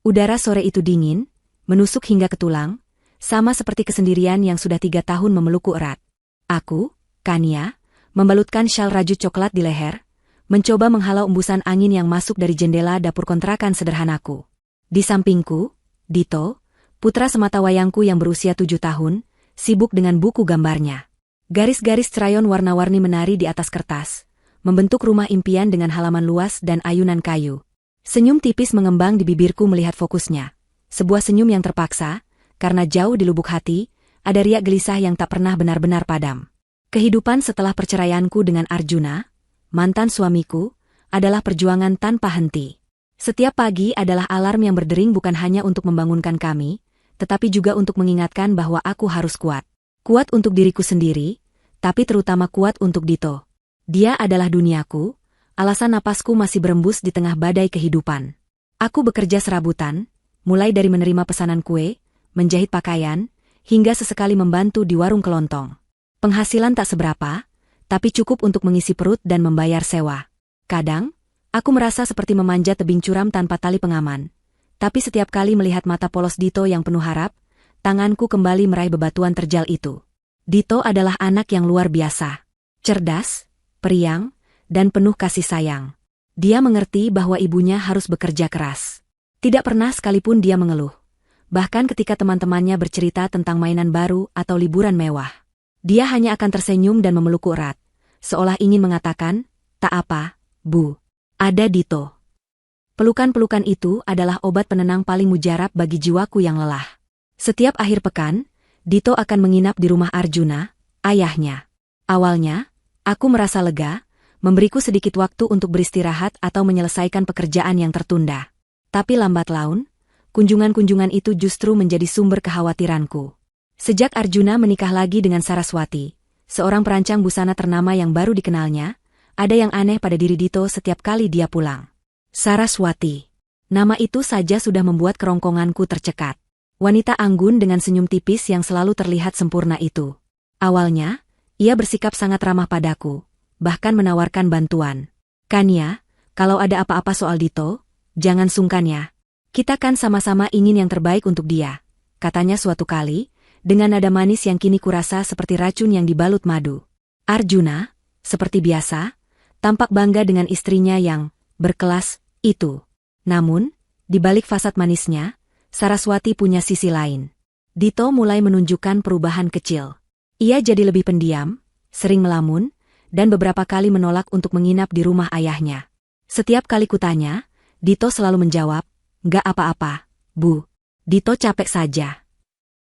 Udara sore itu dingin, menusuk hingga ke tulang, sama seperti kesendirian yang sudah 3 tahun memelukku erat. Aku, Kania, membalutkan syal rajut coklat di leher, mencoba menghalau embusan angin yang masuk dari jendela dapur kontrakan sederhanaku. Di sampingku, Dito, putra sematawayangku yang berusia 7 tahun, sibuk dengan buku gambarnya. Garis-garis crayon warna-warni menari di atas kertas, membentuk rumah impian dengan halaman luas dan ayunan kayu. Senyum tipis mengembang di bibirku melihat fokusnya. Sebuah senyum yang terpaksa, karena jauh di lubuk hati, ada riak gelisah yang tak pernah benar-benar padam. Kehidupan setelah perceraianku dengan Arjuna, mantan suamiku, adalah perjuangan tanpa henti. Setiap pagi adalah alarm yang berdering bukan hanya untuk membangunkan kami, tetapi juga untuk mengingatkan bahwa aku harus kuat. Kuat untuk diriku sendiri, tapi terutama kuat untuk Dito. Dia adalah duniaku, alasan napasku masih berembus di tengah badai kehidupan. Aku bekerja serabutan, mulai dari menerima pesanan kue, menjahit pakaian, hingga sesekali membantu di warung kelontong. Penghasilan tak seberapa, tapi cukup untuk mengisi perut dan membayar sewa. Kadang, aku merasa seperti memanjat tebing curam tanpa tali pengaman. Tapi setiap kali melihat mata polos Dito yang penuh harap, tanganku kembali meraih bebatuan terjal itu. Dito adalah anak yang luar biasa. Cerdas, periang, dan penuh kasih sayang. Dia mengerti bahwa ibunya harus bekerja keras. Tidak pernah sekalipun dia mengeluh. Bahkan ketika teman-temannya bercerita tentang mainan baru atau liburan mewah. Dia hanya akan tersenyum dan memelukku erat, seolah ingin mengatakan, "Tak apa, Bu. Ada Dito." Pelukan-pelukan itu adalah obat penenang paling mujarab bagi jiwaku yang lelah. Setiap akhir pekan, Dito akan menginap di rumah Arjuna, ayahnya. Awalnya, aku merasa lega, memberiku sedikit waktu untuk beristirahat atau menyelesaikan pekerjaan yang tertunda. Tapi lambat laun, kunjungan-kunjungan itu justru menjadi sumber kekhawatiranku. Sejak Arjuna menikah lagi dengan Saraswati, seorang perancang busana ternama yang baru dikenalnya, ada yang aneh pada diri Dito setiap kali dia pulang. Saraswati. Nama itu saja sudah membuat kerongkonganku tercekat. Wanita anggun dengan senyum tipis yang selalu terlihat sempurna itu. Awalnya, ia bersikap sangat ramah padaku, bahkan menawarkan bantuan. "Kania, kalau ada apa-apa soal Dito, jangan sungkan ya. Kita kan sama-sama ingin yang terbaik untuk dia," katanya suatu kali, dengan nada manis yang kini kurasa seperti racun yang dibalut madu. Arjuna, seperti biasa, tampak bangga dengan istrinya yang berkelas itu. Namun, di balik fasad manisnya, Saraswati punya sisi lain. Dito mulai menunjukkan perubahan kecil. Ia jadi lebih pendiam, sering melamun, dan beberapa kali menolak untuk menginap di rumah ayahnya. Setiap kali kutanya, Dito selalu menjawab, "Nggak apa-apa, Bu. Dito capek saja."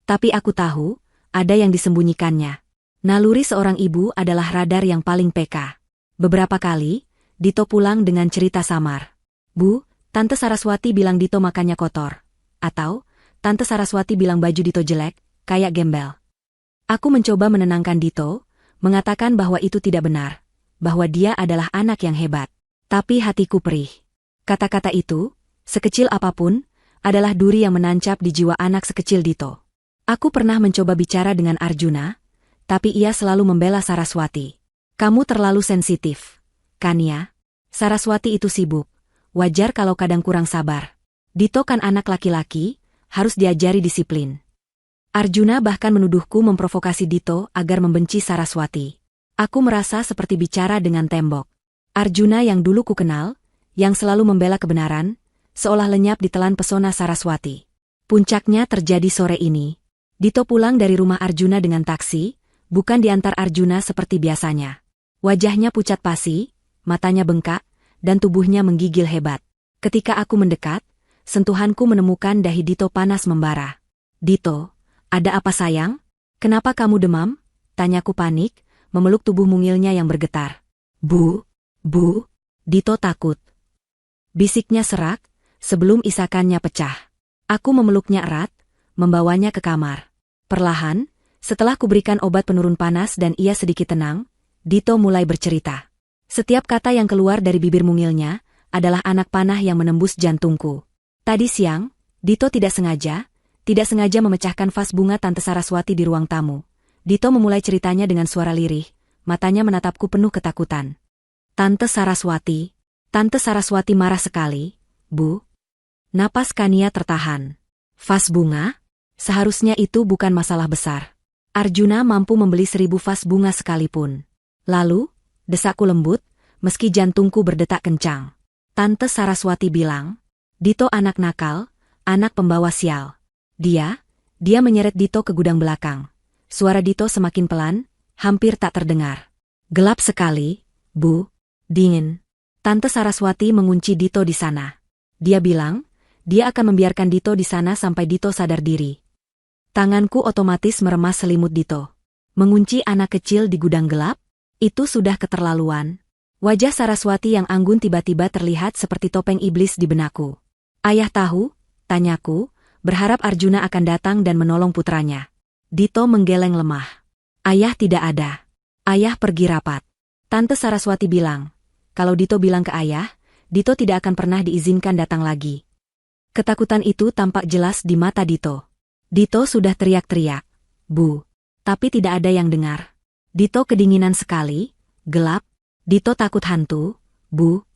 Tapi aku tahu, ada yang disembunyikannya. Naluri seorang ibu adalah radar yang paling peka. Beberapa kali, Dito pulang dengan cerita samar. "Bu, Tante Saraswati bilang Dito makannya kotor." Atau, "Tante Saraswati bilang baju Dito jelek, kayak gembel." Aku mencoba menenangkan Dito, mengatakan bahwa itu tidak benar, bahwa dia adalah anak yang hebat. Tapi hatiku perih. Kata-kata itu, sekecil apapun, adalah duri yang menancap di jiwa anak sekecil Dito. Aku pernah mencoba bicara dengan Arjuna, tapi ia selalu membela Saraswati. "Kamu terlalu sensitif, Kania. Saraswati itu sibuk, wajar kalau kadang kurang sabar. Dito kan anak laki-laki, harus diajari disiplin." Arjuna bahkan menuduhku memprovokasi Dito agar membenci Saraswati. Aku merasa seperti bicara dengan tembok. Arjuna yang dulu ku kenal, yang selalu membela kebenaran, seolah lenyap ditelan pesona Saraswati. Puncaknya terjadi sore ini. Dito pulang dari rumah Arjuna dengan taksi, bukan diantar Arjuna seperti biasanya. Wajahnya pucat pasi, matanya bengkak, dan tubuhnya menggigil hebat. Ketika aku mendekat, sentuhanku menemukan dahi Dito panas membara. "Dito, ada apa sayang? Kenapa kamu demam?" tanyaku panik, memeluk tubuh mungilnya yang bergetar. Bu, Dito takut." Bisiknya serak, sebelum isakannya pecah. Aku memeluknya erat, membawanya ke kamar. Perlahan, setelah kuberikan obat penurun panas dan ia sedikit tenang, Dito mulai bercerita. Setiap kata yang keluar dari bibir mungilnya adalah anak panah yang menembus jantungku. Tadi siang, Dito tidak sengaja memecahkan vas bunga Tante Saraswati di ruang tamu. Dito memulai ceritanya dengan suara lirih, matanya menatapku penuh ketakutan. Tante Saraswati marah sekali, Bu. Napas Kania tertahan. Vas bunga? Seharusnya itu bukan masalah besar. Arjuna mampu membeli 1000 vas bunga sekalipun. Lalu, desakku lembut, meski jantungku berdetak kencang. Tante Saraswati bilang, Dito anak nakal, anak pembawa sial. Dia menyeret Dito ke gudang belakang. Suara Dito semakin pelan, hampir tak terdengar. Gelap sekali, Bu. Dingin. Tante Saraswati mengunci Dito di sana. Dia bilang, dia akan membiarkan Dito di sana sampai Dito sadar diri. Tanganku otomatis meremas selimut Dito. Mengunci anak kecil di gudang gelap? Itu sudah keterlaluan. Wajah Saraswati yang anggun tiba-tiba terlihat seperti topeng iblis di benakku. Ayah tahu? Tanyaku, berharap Arjuna akan datang dan menolong putranya. Dito menggeleng lemah. Ayah tidak ada. Ayah pergi rapat. Tante Saraswati bilang, kalau Dito bilang ke ayah, Dito tidak akan pernah diizinkan datang lagi. Ketakutan itu tampak jelas di mata Dito. Dito sudah teriak-teriak, Bu. Tapi tidak ada yang dengar. Dito kedinginan sekali, gelap. Dito takut hantu, Bu.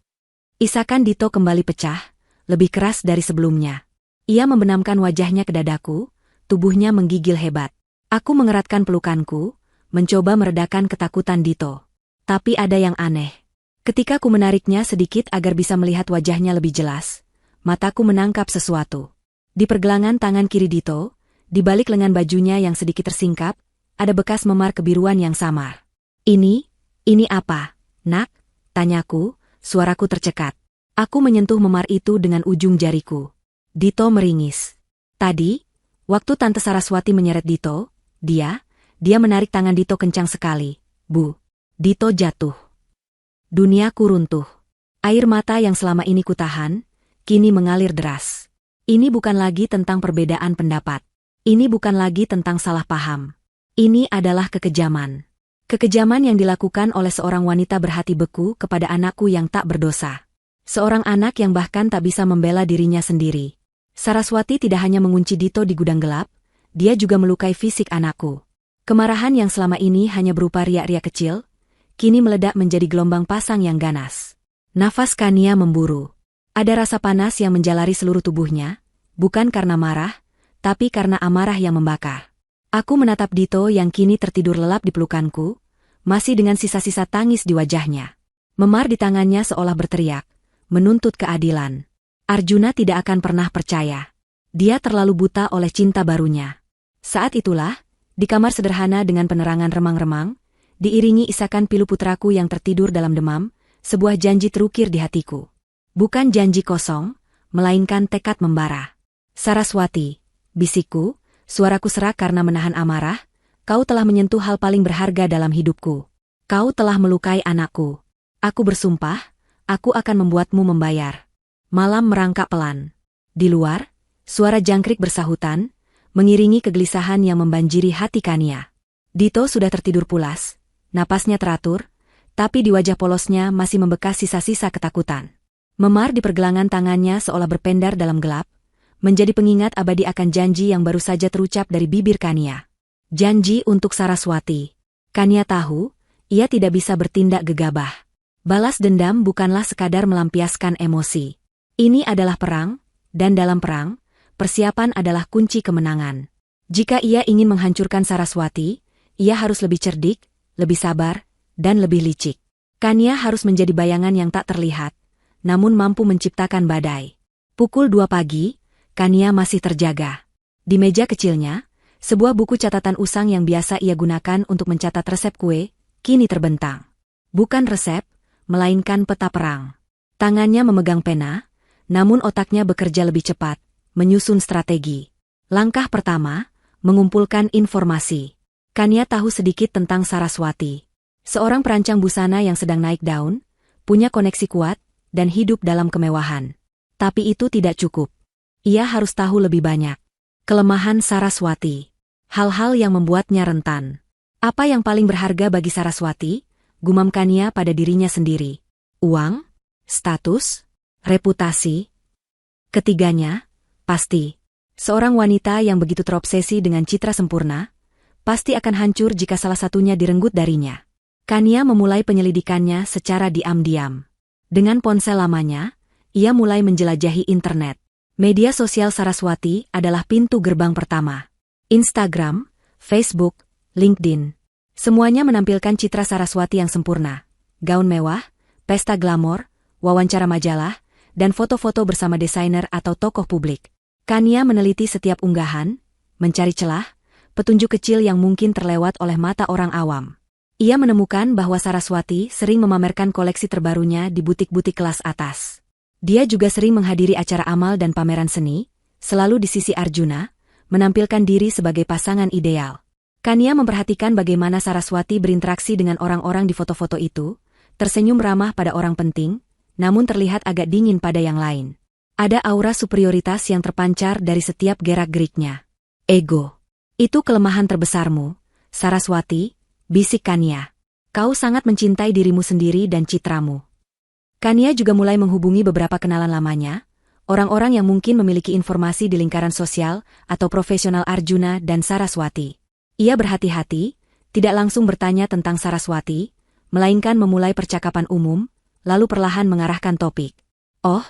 Isakan Dito kembali pecah, lebih keras dari sebelumnya. Ia membenamkan wajahnya ke dadaku, tubuhnya menggigil hebat. Aku mengeratkan pelukanku, mencoba meredakan ketakutan Dito. Tapi ada yang aneh. Ketika ku menariknya sedikit agar bisa melihat wajahnya lebih jelas, mataku menangkap sesuatu. Di pergelangan tangan kiri Dito, di balik lengan bajunya yang sedikit tersingkap, ada bekas memar kebiruan yang samar. Ini apa, Nak? Tanyaku, suaraku tercekat. Aku menyentuh memar itu dengan ujung jariku. Dito meringis. Tadi, waktu Tante Saraswati menyeret Dito, dia menarik tangan Dito kencang sekali. Bu. Dito jatuh. Duniaku runtuh. Air mata yang selama ini kutahan, kini mengalir deras. Ini bukan lagi tentang perbedaan pendapat. Ini bukan lagi tentang salah paham. Ini adalah kekejaman. Kekejaman yang dilakukan oleh seorang wanita berhati beku kepada anakku yang tak berdosa. Seorang anak yang bahkan tak bisa membela dirinya sendiri. Saraswati tidak hanya mengunci Dito di gudang gelap, dia juga melukai fisik anakku. Kemarahan yang selama ini hanya berupa riak-riak kecil, kini meledak menjadi gelombang pasang yang ganas. Nafas Kania memburu. Ada rasa panas yang menjalari seluruh tubuhnya, bukan karena marah, tapi karena amarah yang membakar. Aku menatap Dito yang kini tertidur lelap di pelukanku, masih dengan sisa-sisa tangis di wajahnya. Memar di tangannya seolah berteriak, menuntut keadilan. Arjuna tidak akan pernah percaya. Dia terlalu buta oleh cinta barunya. Saat itulah, di kamar sederhana dengan penerangan remang-remang, diiringi isakan pilu putraku yang tertidur dalam demam, sebuah janji terukir di hatiku. Bukan janji kosong, melainkan tekad membara. Saraswati, bisikku, suaraku serak karena menahan amarah, kau telah menyentuh hal paling berharga dalam hidupku. Kau telah melukai anakku. Aku bersumpah, aku akan membuatmu membayar. Malam merangkak pelan. Di luar, suara jangkrik bersahutan, mengiringi kegelisahan yang membanjiri hati Kania. Dito sudah tertidur pulas, napasnya teratur, tapi di wajah polosnya masih membekas sisa-sisa ketakutan. Memar di pergelangan tangannya seolah berpendar dalam gelap, menjadi pengingat abadi akan janji yang baru saja terucap dari bibir Kania. Janji untuk Saraswati. Kania tahu, ia tidak bisa bertindak gegabah. Balas dendam bukanlah sekadar melampiaskan emosi. Ini adalah perang, dan dalam perang, persiapan adalah kunci kemenangan. Jika ia ingin menghancurkan Saraswati, ia harus lebih cerdik, lebih sabar, dan lebih licik. Kania harus menjadi bayangan yang tak terlihat, namun mampu menciptakan badai. Pukul 2 pagi, Kania masih terjaga. Di meja kecilnya, sebuah buku catatan usang yang biasa ia gunakan untuk mencatat resep kue, kini terbentang. Bukan resep, melainkan peta perang. Tangannya memegang pena, namun otaknya bekerja lebih cepat, menyusun strategi. Langkah pertama, mengumpulkan informasi. Kania tahu sedikit tentang Saraswati. Seorang perancang busana yang sedang naik daun, punya koneksi kuat, dan hidup dalam kemewahan. Tapi itu tidak cukup. Ia harus tahu lebih banyak. Kelemahan Saraswati. Hal-hal yang membuatnya rentan. Apa yang paling berharga bagi Saraswati? Gumam Kania pada dirinya sendiri. Uang? Status? Reputasi? Ketiganya? Pasti. Seorang wanita yang begitu terobsesi dengan citra sempurna, pasti akan hancur jika salah satunya direnggut darinya. Kania memulai penyelidikannya secara diam-diam. Dengan ponsel lamanya, ia mulai menjelajahi internet. Media sosial Saraswati adalah pintu gerbang pertama. Instagram, Facebook, LinkedIn. Semuanya menampilkan citra Saraswati yang sempurna. Gaun mewah, pesta glamor, wawancara majalah, dan foto-foto bersama desainer atau tokoh publik. Kania meneliti setiap unggahan, mencari celah, petunjuk kecil yang mungkin terlewat oleh mata orang awam. Ia menemukan bahwa Saraswati sering memamerkan koleksi terbarunya di butik-butik kelas atas. Dia juga sering menghadiri acara amal dan pameran seni, selalu di sisi Arjuna, menampilkan diri sebagai pasangan ideal. Kania memperhatikan bagaimana Saraswati berinteraksi dengan orang-orang di foto-foto itu, tersenyum ramah pada orang penting, namun terlihat agak dingin pada yang lain. Ada aura superioritas yang terpancar dari setiap gerak-geriknya. Ego. Itu kelemahan terbesarmu, Saraswati, bisik Kania. Kau sangat mencintai dirimu sendiri dan citramu. Kania juga mulai menghubungi beberapa kenalan lamanya, orang-orang yang mungkin memiliki informasi di lingkaran sosial atau profesional Arjuna dan Saraswati. Ia berhati-hati, tidak langsung bertanya tentang Saraswati, melainkan memulai percakapan umum, lalu perlahan mengarahkan topik. Oh,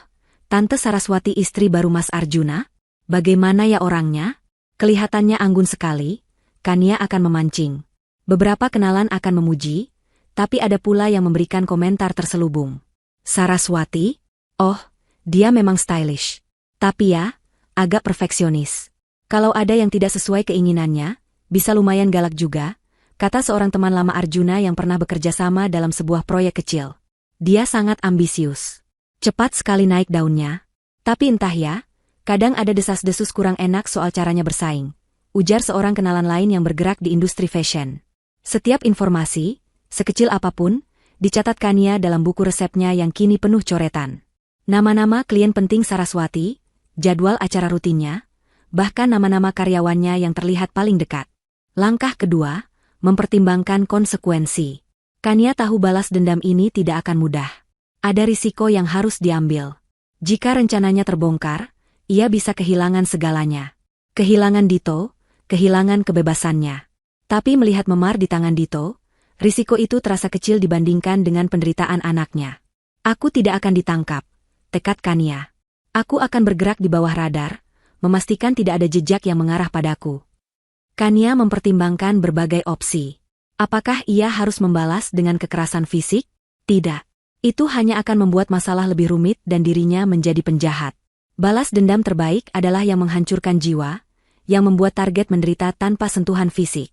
Tante Saraswati istri baru Mas Arjuna? Bagaimana ya orangnya? Kelihatannya anggun sekali. Kania akan memancing. Beberapa kenalan akan memuji, tapi ada pula yang memberikan komentar terselubung. Saraswati? Oh, dia memang stylish. Tapi ya, agak perfeksionis. Kalau ada yang tidak sesuai keinginannya, bisa lumayan galak juga, kata seorang teman lama Arjuna yang pernah bekerja sama dalam sebuah proyek kecil. Dia sangat ambisius. Cepat sekali naik daunnya. Tapi entah ya, kadang ada desas-desus kurang enak soal caranya bersaing, ujar seorang kenalan lain yang bergerak di industri fashion. Setiap informasi, sekecil apapun, dicatat Kania dalam buku resepnya yang kini penuh coretan. Nama-nama klien penting Saraswati, jadwal acara rutinnya, bahkan nama-nama karyawannya yang terlihat paling dekat. Langkah kedua, mempertimbangkan konsekuensi. Kania tahu balas dendam ini tidak akan mudah. Ada risiko yang harus diambil. Jika rencananya terbongkar, ia bisa kehilangan segalanya. Kehilangan Dito, kehilangan kebebasannya. Tapi melihat memar di tangan Dito, risiko itu terasa kecil dibandingkan dengan penderitaan anaknya. Aku tidak akan ditangkap, tekad Kania. Aku akan bergerak di bawah radar, memastikan tidak ada jejak yang mengarah padaku. Kania mempertimbangkan berbagai opsi. Apakah ia harus membalas dengan kekerasan fisik? Tidak. Itu hanya akan membuat masalah lebih rumit dan dirinya menjadi penjahat. Balas dendam terbaik adalah yang menghancurkan jiwa, yang membuat target menderita tanpa sentuhan fisik.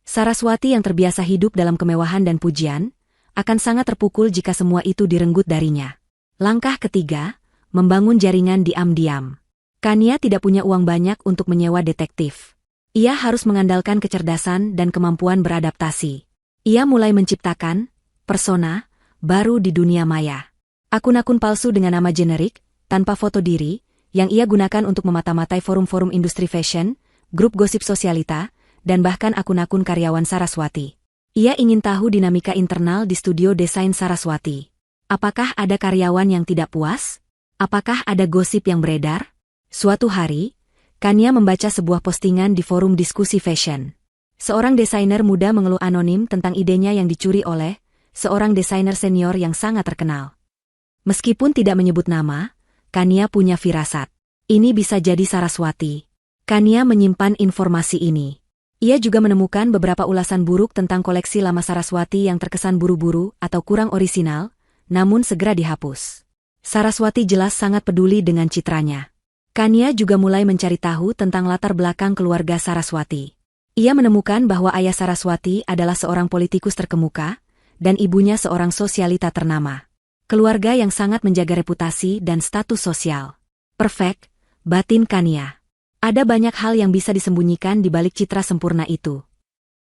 Saraswati yang terbiasa hidup dalam kemewahan dan pujian, akan sangat terpukul jika semua itu direnggut darinya. Langkah ketiga, membangun jaringan diam-diam. Kania tidak punya uang banyak untuk menyewa detektif. Ia harus mengandalkan kecerdasan dan kemampuan beradaptasi. Ia mulai menciptakan persona baru di dunia maya. Akun-akun palsu dengan nama generik, tanpa foto diri, yang ia gunakan untuk memata-matai forum-forum industri fashion, grup gosip sosialita, dan bahkan akun-akun karyawan Saraswati. Ia ingin tahu dinamika internal di studio desain Saraswati. Apakah ada karyawan yang tidak puas? Apakah ada gosip yang beredar? Suatu hari, Kania membaca sebuah postingan di forum diskusi fashion. Seorang desainer muda mengeluh anonim tentang idenya yang dicuri oleh seorang desainer senior yang sangat terkenal. Meskipun tidak menyebut nama, Kania punya firasat. Ini bisa jadi Saraswati. Kania menyimpan informasi ini. Ia juga menemukan beberapa ulasan buruk tentang koleksi lama Saraswati yang terkesan buru-buru atau kurang orisinal, namun segera dihapus. Saraswati jelas sangat peduli dengan citranya. Kania juga mulai mencari tahu tentang latar belakang keluarga Saraswati. Ia menemukan bahwa ayah Saraswati adalah seorang politikus terkemuka, dan ibunya seorang sosialita ternama. Keluarga yang sangat menjaga reputasi dan status sosial. Perfect, batin Kania. Ada banyak hal yang bisa disembunyikan di balik citra sempurna itu.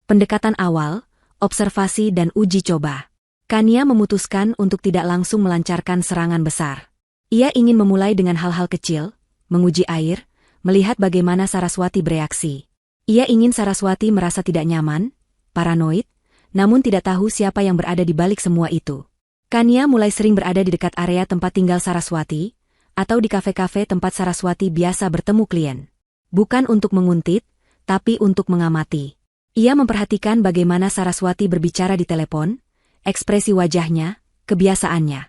Pendekatan awal, observasi dan uji coba. Kania memutuskan untuk tidak langsung melancarkan serangan besar. Ia ingin memulai dengan hal-hal kecil, menguji air, melihat bagaimana Saraswati bereaksi. Ia ingin Saraswati merasa tidak nyaman, paranoid, namun tidak tahu siapa yang berada di balik semua itu. Kania mulai sering berada di dekat area tempat tinggal Saraswati, atau di kafe-kafe tempat Saraswati biasa bertemu klien. Bukan untuk menguntit, tapi untuk mengamati. Ia memperhatikan bagaimana Saraswati berbicara di telepon, ekspresi wajahnya, kebiasaannya.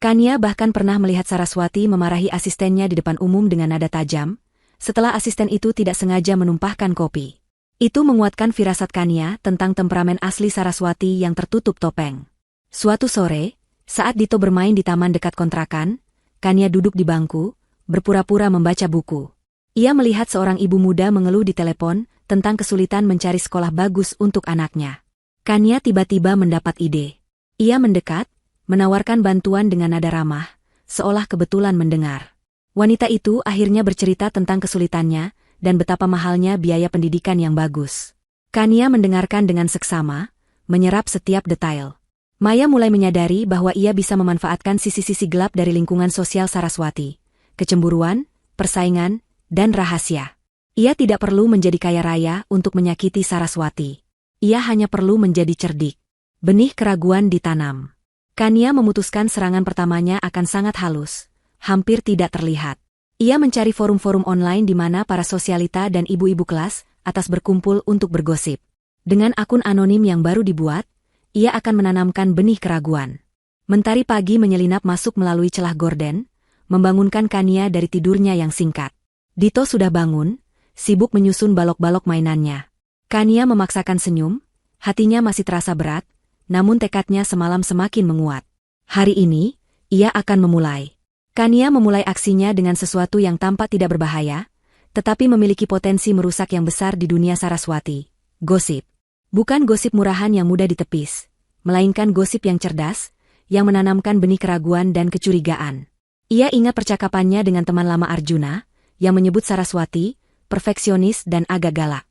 Kania bahkan pernah melihat Saraswati memarahi asistennya di depan umum dengan nada tajam, setelah asisten itu tidak sengaja menumpahkan kopi. Itu menguatkan firasat Kania tentang temperamen asli Saraswati yang tertutup topeng. Suatu sore, saat Dito bermain di taman dekat kontrakan, Kania duduk di bangku, berpura-pura membaca buku. Ia melihat seorang ibu muda mengeluh di telepon tentang kesulitan mencari sekolah bagus untuk anaknya. Kania tiba-tiba mendapat ide. Ia mendekat, menawarkan bantuan dengan nada ramah, seolah kebetulan mendengar. Wanita itu akhirnya bercerita tentang kesulitannya dan betapa mahalnya biaya pendidikan yang bagus. Kania mendengarkan dengan seksama, menyerap setiap detail. Maya mulai menyadari bahwa ia bisa memanfaatkan sisi-sisi gelap dari lingkungan sosial Saraswati, kecemburuan, persaingan, dan rahasia. Ia tidak perlu menjadi kaya raya untuk menyakiti Saraswati. Ia hanya perlu menjadi cerdik. Benih keraguan ditanam. Kania memutuskan serangan pertamanya akan sangat halus, hampir tidak terlihat. Ia mencari forum-forum online di mana para sosialita dan ibu-ibu kelas atas berkumpul untuk bergosip. Dengan akun anonim yang baru dibuat, ia akan menanamkan benih keraguan. Mentari pagi menyelinap masuk melalui celah gorden, membangunkan Kania dari tidurnya yang singkat. Dito sudah bangun, sibuk menyusun balok-balok mainannya. Kania memaksakan senyum, hatinya masih terasa berat, namun tekadnya semalam semakin menguat. Hari ini, ia akan memulai. Kania memulai aksinya dengan sesuatu yang tampak tidak berbahaya, tetapi memiliki potensi merusak yang besar di dunia Saraswati. Gosip. Bukan gosip murahan yang mudah ditepis, melainkan gosip yang cerdas, yang menanamkan benih keraguan dan kecurigaan. Ia ingat percakapannya dengan teman lama Arjuna, yang menyebut Saraswati, perfeksionis dan agak galak.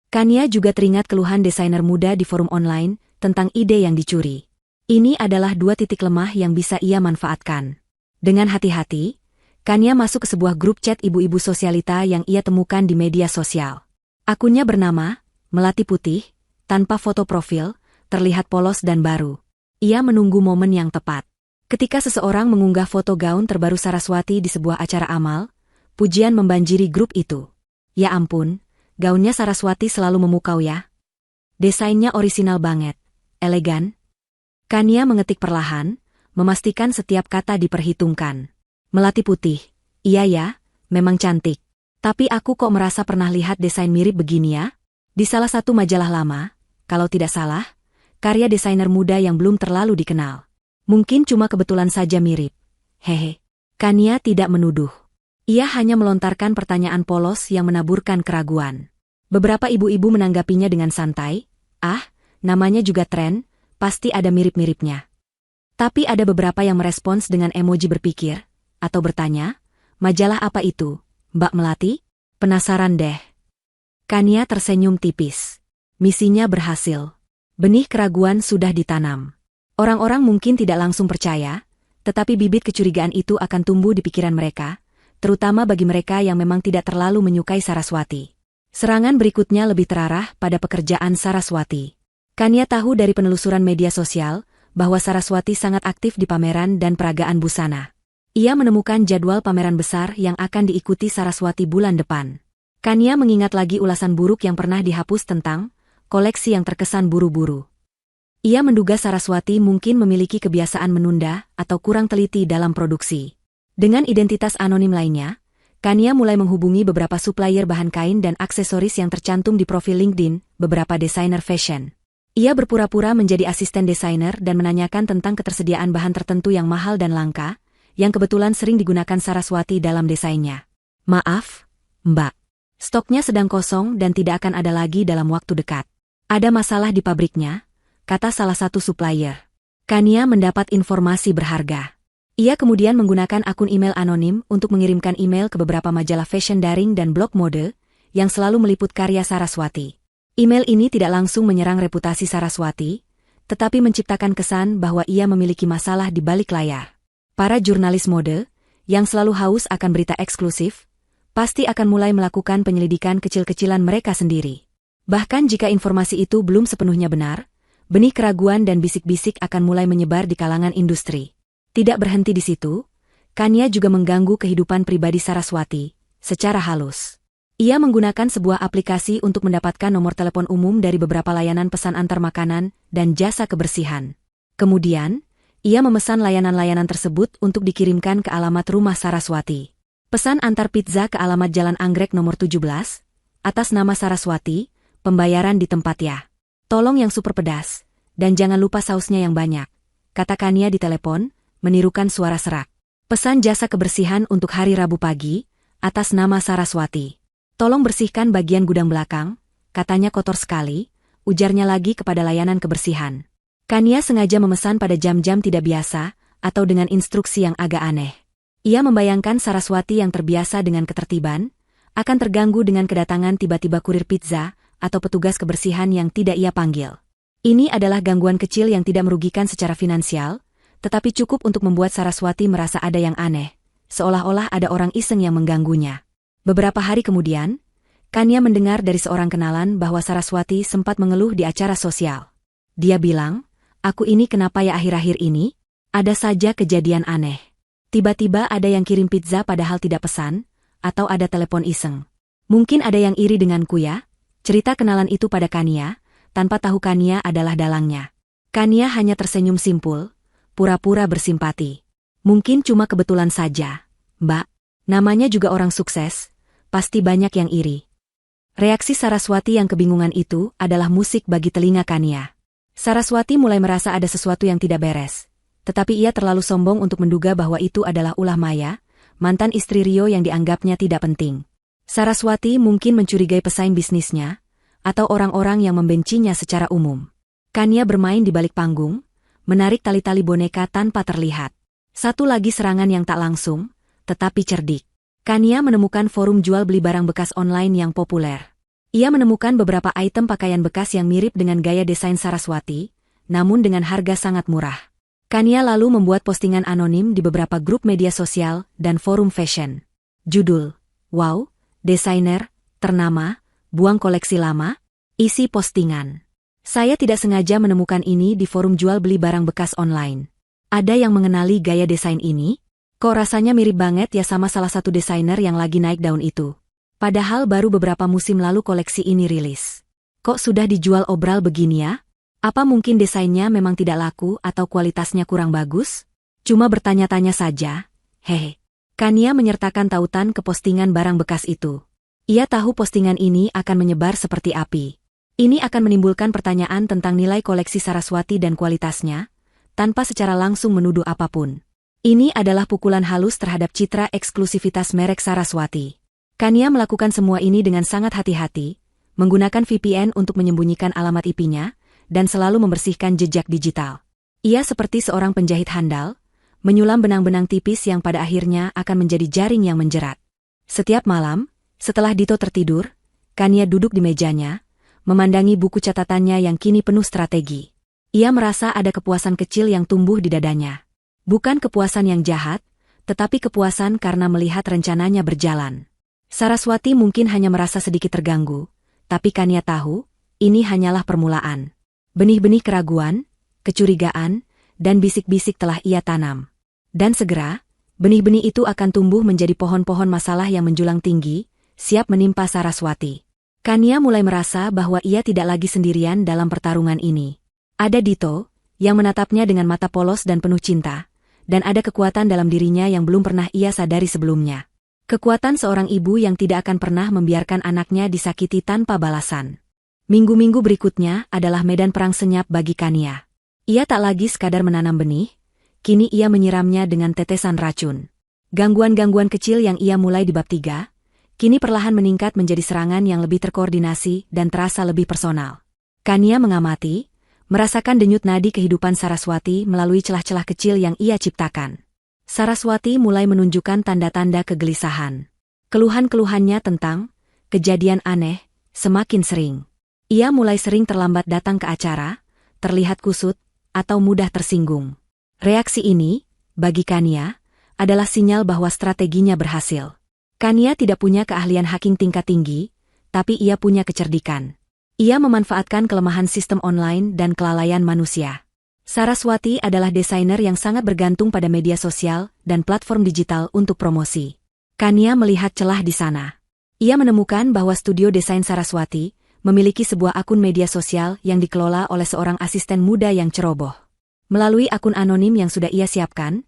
Kania juga teringat keluhan desainer muda di forum online, tentang ide yang dicuri. Ini adalah dua titik lemah yang bisa ia manfaatkan. Dengan hati-hati, Kania masuk ke sebuah grup chat ibu-ibu sosialita yang ia temukan di media sosial. Akunnya bernama Melati Putih, tanpa foto profil, terlihat polos dan baru. Ia menunggu momen yang tepat. Ketika seseorang mengunggah foto gaun terbaru Saraswati di sebuah acara amal, pujian membanjiri grup itu. Ya ampun, gaunnya Saraswati selalu memukau ya. Desainnya orisinal banget. Elegan. Kania mengetik perlahan, memastikan setiap kata diperhitungkan. Melati Putih, iya ya, memang cantik. Tapi aku kok merasa pernah lihat desain mirip begini ya? Di salah satu majalah lama, kalau tidak salah, karya desainer muda yang belum terlalu dikenal. Mungkin cuma kebetulan saja mirip. Hehe. Kania tidak menuduh. Ia hanya melontarkan pertanyaan polos yang menaburkan keraguan. Beberapa ibu-ibu menanggapinya dengan santai, namanya juga tren, pasti ada mirip-miripnya. Tapi ada beberapa yang merespons dengan emoji berpikir, atau bertanya, majalah apa itu, Mbak Melati? Penasaran deh. Kania tersenyum tipis. Misinya berhasil. Benih keraguan sudah ditanam. Orang-orang mungkin tidak langsung percaya, tetapi bibit kecurigaan itu akan tumbuh di pikiran mereka, terutama bagi mereka yang memang tidak terlalu menyukai Saraswati. Serangan berikutnya lebih terarah pada pekerjaan Saraswati. Kania tahu dari penelusuran media sosial bahwa Saraswati sangat aktif di pameran dan peragaan busana. Ia menemukan jadwal pameran besar yang akan diikuti Saraswati bulan depan. Kania mengingat lagi ulasan buruk yang pernah dihapus tentang koleksi yang terkesan buru-buru. Ia menduga Saraswati mungkin memiliki kebiasaan menunda atau kurang teliti dalam produksi. Dengan identitas anonim lainnya, Kania mulai menghubungi beberapa supplier bahan kain dan aksesoris yang tercantum di profil LinkedIn, beberapa desainer fashion. Ia berpura-pura menjadi asisten desainer dan menanyakan tentang ketersediaan bahan tertentu yang mahal dan langka, yang kebetulan sering digunakan Saraswati dalam desainnya. Maaf, Mbak. Stoknya sedang kosong dan tidak akan ada lagi dalam waktu dekat. Ada masalah di pabriknya, kata salah satu supplier. Kania mendapat informasi berharga. Ia kemudian menggunakan akun email anonim untuk mengirimkan email ke beberapa majalah fashion daring dan blog mode, yang selalu meliput karya Saraswati. Email ini tidak langsung menyerang reputasi Saraswati, tetapi menciptakan kesan bahwa ia memiliki masalah di balik layar. Para jurnalis mode, yang selalu haus akan berita eksklusif, pasti akan mulai melakukan penyelidikan kecil-kecilan mereka sendiri. Bahkan jika informasi itu belum sepenuhnya benar, benih keraguan dan bisik-bisik akan mulai menyebar di kalangan industri. Tidak berhenti di situ, Kania juga mengganggu kehidupan pribadi Saraswati, secara halus. Ia menggunakan sebuah aplikasi untuk mendapatkan nomor telepon umum dari beberapa layanan pesan antar makanan dan jasa kebersihan. Kemudian, Ia memesan layanan-layanan tersebut untuk dikirimkan ke alamat rumah Saraswati. Pesan antar pizza ke alamat Jalan Anggrek nomor 17, atas nama Saraswati, pembayaran di tempat ya. Tolong yang super pedas, dan jangan lupa sausnya yang banyak, kata Kania di telepon, menirukan suara serak. Pesan jasa kebersihan untuk hari Rabu pagi, atas nama Saraswati. Tolong bersihkan bagian gudang belakang, katanya kotor sekali, ujarnya lagi kepada layanan kebersihan. Kania sengaja memesan pada jam-jam tidak biasa, atau dengan instruksi yang agak aneh. Ia membayangkan Saraswati yang terbiasa dengan ketertiban, akan terganggu dengan kedatangan tiba-tiba kurir pizza, atau petugas kebersihan yang tidak ia panggil. Ini adalah gangguan kecil yang tidak merugikan secara finansial, tetapi cukup untuk membuat Saraswati merasa ada yang aneh, seolah-olah ada orang iseng yang mengganggunya. Beberapa hari kemudian, Kania mendengar dari seorang kenalan bahwa Saraswati sempat mengeluh di acara sosial. Dia bilang, "Aku ini kenapa ya akhir-akhir ini? Ada saja kejadian aneh. Tiba-tiba ada yang kirim pizza padahal tidak pesan, atau ada telepon iseng. Mungkin ada yang iri denganku ya?" Cerita kenalan itu pada Kania, tanpa tahu Kania adalah dalangnya. Kania hanya tersenyum simpul, pura-pura bersimpati. "Mungkin cuma kebetulan saja, Mbak. Namanya juga orang sukses, pasti banyak yang iri." Reaksi Saraswati yang kebingungan itu adalah musik bagi telinga Kania. Saraswati mulai merasa ada sesuatu yang tidak beres. Tetapi ia terlalu sombong untuk menduga bahwa itu adalah ulah Maya, mantan istri Rio yang dianggapnya tidak penting. Saraswati mungkin mencurigai pesaing bisnisnya, atau orang-orang yang membencinya secara umum. Kania bermain di balik panggung, menarik tali-tali boneka tanpa terlihat. Satu lagi serangan yang tak langsung, tetapi cerdik. Kania menemukan forum jual beli barang bekas online yang populer. Ia menemukan beberapa item pakaian bekas yang mirip dengan gaya desain Saraswati, namun dengan harga sangat murah. Kania lalu membuat postingan anonim di beberapa grup media sosial dan forum fashion. Judul, "Wow, desainer ternama, buang koleksi lama." Isi postingan, "Saya tidak sengaja menemukan ini di forum jual beli barang bekas online. Ada yang mengenali gaya desain ini? Kok rasanya mirip banget ya sama salah satu desainer yang lagi naik daun itu. Padahal baru beberapa musim lalu koleksi ini rilis. Kok sudah dijual obral begini ya? Apa mungkin desainnya memang tidak laku atau kualitasnya kurang bagus? Cuma bertanya-tanya saja, hehe." Kania menyertakan tautan ke postingan barang bekas itu. Ia tahu postingan ini akan menyebar seperti api. Ini akan menimbulkan pertanyaan tentang nilai koleksi Saraswati dan kualitasnya, tanpa secara langsung menuduh apapun. Ini adalah pukulan halus terhadap citra eksklusivitas merek Saraswati. Kania melakukan semua ini dengan sangat hati-hati, menggunakan VPN untuk menyembunyikan alamat IP-nya, dan selalu membersihkan jejak digital. Ia seperti seorang penjahit handal, menyulam benang-benang tipis yang pada akhirnya akan menjadi jaring yang menjerat. Setiap malam, setelah Dito tertidur, Kania duduk di mejanya, memandangi buku catatannya yang kini penuh strategi. Ia merasa ada kepuasan kecil yang tumbuh di dadanya. Bukan kepuasan yang jahat, tetapi kepuasan karena melihat rencananya berjalan. Saraswati mungkin hanya merasa sedikit terganggu, tapi Kania tahu, ini hanyalah permulaan. Benih-benih keraguan, kecurigaan, dan bisik-bisik telah ia tanam. Dan segera, benih-benih itu akan tumbuh menjadi pohon-pohon masalah yang menjulang tinggi, siap menimpa Saraswati. Kania mulai merasa bahwa ia tidak lagi sendirian dalam pertarungan ini. Ada Dito, yang menatapnya dengan mata polos dan penuh cinta, dan ada kekuatan dalam dirinya yang belum pernah ia sadari sebelumnya. Kekuatan seorang ibu yang tidak akan pernah membiarkan anaknya disakiti tanpa balasan. Minggu-minggu berikutnya adalah medan perang senyap bagi Kania. Ia tak lagi sekadar menanam benih, kini ia menyiramnya dengan tetesan racun. Gangguan-gangguan kecil yang ia mulai di bab 3, kini perlahan meningkat menjadi serangan yang lebih terkoordinasi dan terasa lebih personal. Kania mengamati, merasakan denyut nadi kehidupan Saraswati melalui celah-celah kecil yang ia ciptakan. Saraswati mulai menunjukkan tanda-tanda kegelisahan. Keluhan-keluhannya tentang kejadian aneh semakin sering. Ia mulai sering terlambat datang ke acara, terlihat kusut, atau mudah tersinggung. Reaksi ini, bagi Kania, adalah sinyal bahwa strateginya berhasil. Kania tidak punya keahlian hacking tingkat tinggi, tapi ia punya kecerdikan. Ia memanfaatkan kelemahan sistem online dan kelalaian manusia. Saraswati adalah desainer yang sangat bergantung pada media sosial dan platform digital untuk promosi. Kania melihat celah di sana. Ia menemukan bahwa studio desain Saraswati memiliki sebuah akun media sosial yang dikelola oleh seorang asisten muda yang ceroboh. Melalui akun anonim yang sudah ia siapkan,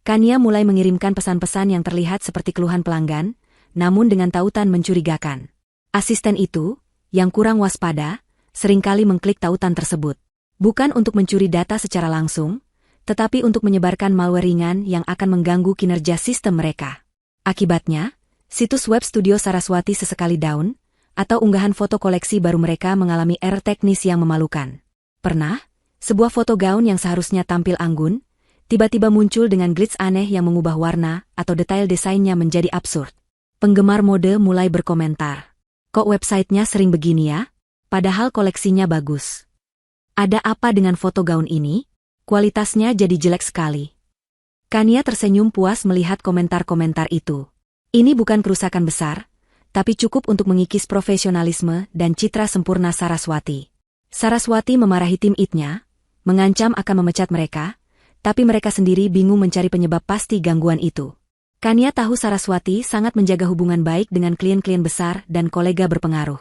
Kania mulai mengirimkan pesan-pesan yang terlihat seperti keluhan pelanggan, namun dengan tautan mencurigakan. Asisten itu, yang kurang waspada, seringkali mengklik tautan tersebut. Bukan untuk mencuri data secara langsung, tetapi untuk menyebarkan malware ringan yang akan mengganggu kinerja sistem mereka. Akibatnya, situs web studio Saraswati sesekali down, atau unggahan foto koleksi baru mereka mengalami error teknis yang memalukan. Pernah, sebuah foto gaun yang seharusnya tampil anggun, tiba-tiba muncul dengan glitch aneh yang mengubah warna atau detail desainnya menjadi absurd. Penggemar mode mulai berkomentar. Kok websitenya sering begini ya? Padahal koleksinya bagus. Ada apa dengan foto gaun ini? Kualitasnya jadi jelek sekali. Kania tersenyum puas melihat komentar-komentar itu. Ini bukan kerusakan besar, tapi cukup untuk mengikis profesionalisme dan citra sempurna Saraswati. Saraswati memarahi tim IT-nya, mengancam akan memecat mereka, tapi mereka sendiri bingung mencari penyebab pasti gangguan itu. Kania tahu Saraswati sangat menjaga hubungan baik dengan klien-klien besar dan kolega berpengaruh.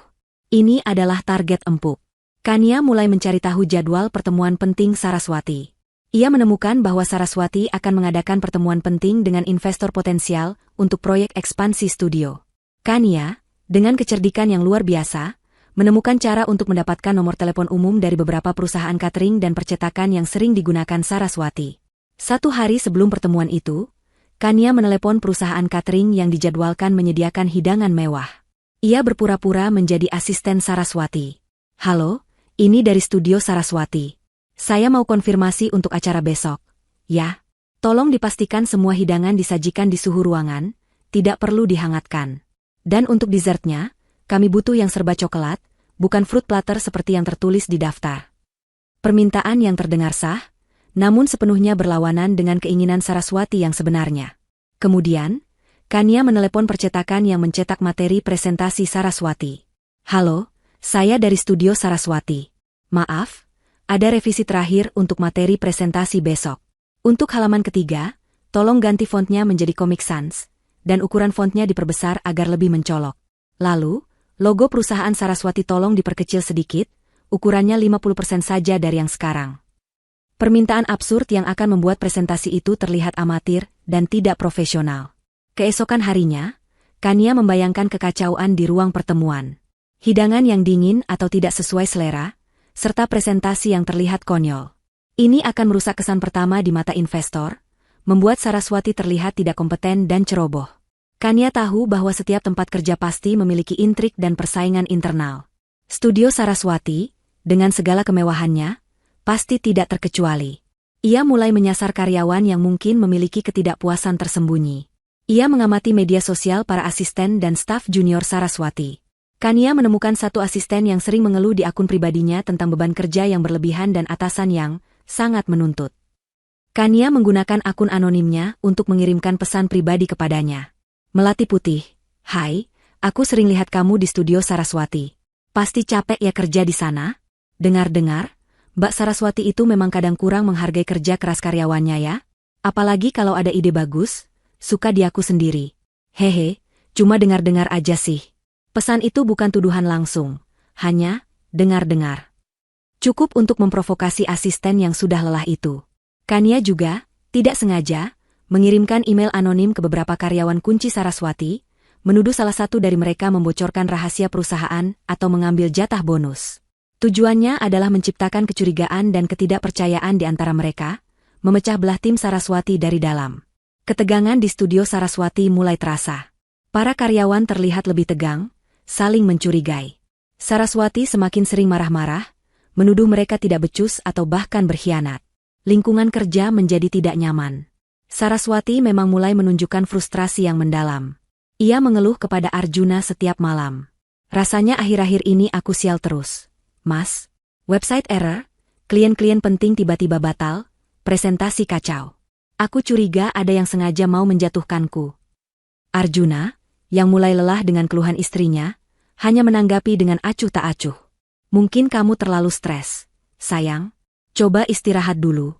Ini adalah target empuk. Kania mulai mencari tahu jadwal pertemuan penting Saraswati. Ia menemukan bahwa Saraswati akan mengadakan pertemuan penting dengan investor potensial untuk proyek ekspansi studio. Kania, dengan kecerdikan yang luar biasa, menemukan cara untuk mendapatkan nomor telepon umum dari beberapa perusahaan catering dan percetakan yang sering digunakan Saraswati. 1 hari sebelum pertemuan itu, Kania menelepon perusahaan catering yang dijadwalkan menyediakan hidangan mewah. Ia berpura-pura menjadi asisten Saraswati. Halo, ini dari studio Saraswati. Saya mau konfirmasi untuk acara besok. Ya, tolong dipastikan semua hidangan disajikan di suhu ruangan, tidak perlu dihangatkan. Dan untuk dessertnya, kami butuh yang serba coklat, bukan fruit platter seperti yang tertulis di daftar. Permintaan yang terdengar sah, namun sepenuhnya berlawanan dengan keinginan Saraswati yang sebenarnya. Kemudian, Kania menelepon percetakan yang mencetak materi presentasi Saraswati. Halo, saya dari studio Saraswati. Maaf, ada revisi terakhir untuk materi presentasi besok. Untuk halaman ketiga, tolong ganti fontnya menjadi Comic Sans, dan ukuran fontnya diperbesar agar lebih mencolok. Lalu, logo perusahaan Saraswati tolong diperkecil sedikit, ukurannya 50% saja dari yang sekarang. Permintaan absurd yang akan membuat presentasi itu terlihat amatir dan tidak profesional. Keesokan harinya, Kania membayangkan kekacauan di ruang pertemuan. Hidangan yang dingin atau tidak sesuai selera, serta presentasi yang terlihat konyol. Ini akan merusak kesan pertama di mata investor, membuat Saraswati terlihat tidak kompeten dan ceroboh. Kania tahu bahwa setiap tempat kerja pasti memiliki intrik dan persaingan internal. Studio Saraswati, dengan segala kemewahannya, pasti tidak terkecuali. Ia mulai menyasar karyawan yang mungkin memiliki ketidakpuasan tersembunyi. Ia mengamati media sosial para asisten dan staf junior Saraswati. Kania menemukan satu asisten yang sering mengeluh di akun pribadinya tentang beban kerja yang berlebihan dan atasan yang sangat menuntut. Kania menggunakan akun anonimnya untuk mengirimkan pesan pribadi kepadanya. Melati Putih, hai, aku sering lihat kamu di studio Saraswati. Pasti capek ya kerja di sana? Dengar-dengar, Mbak Saraswati itu memang kadang kurang menghargai kerja keras karyawannya ya? Apalagi kalau ada ide bagus, suka diaku sendiri. Hehe, cuma dengar-dengar aja sih. Pesan itu bukan tuduhan langsung, hanya dengar-dengar. Cukup untuk memprovokasi asisten yang sudah lelah itu. Kania juga, tidak sengaja, mengirimkan email anonim ke beberapa karyawan kunci Saraswati, menuduh salah satu dari mereka membocorkan rahasia perusahaan atau mengambil jatah bonus. Tujuannya adalah menciptakan kecurigaan dan ketidakpercayaan di antara mereka, memecah belah tim Saraswati dari dalam. Ketegangan di studio Saraswati mulai terasa. Para karyawan terlihat lebih tegang, saling mencurigai. Saraswati semakin sering marah-marah, menuduh mereka tidak becus atau bahkan berkhianat. Lingkungan kerja menjadi tidak nyaman. Saraswati memang mulai menunjukkan frustrasi yang mendalam. Ia mengeluh kepada Arjuna setiap malam. Rasanya akhir-akhir ini aku sial terus. Mas, website error, klien-klien penting tiba-tiba batal, presentasi kacau. Aku curiga ada yang sengaja mau menjatuhkanku. Arjuna, yang mulai lelah dengan keluhan istrinya, hanya menanggapi dengan acuh tak acuh. Mungkin kamu terlalu stres. Sayang, coba istirahat dulu.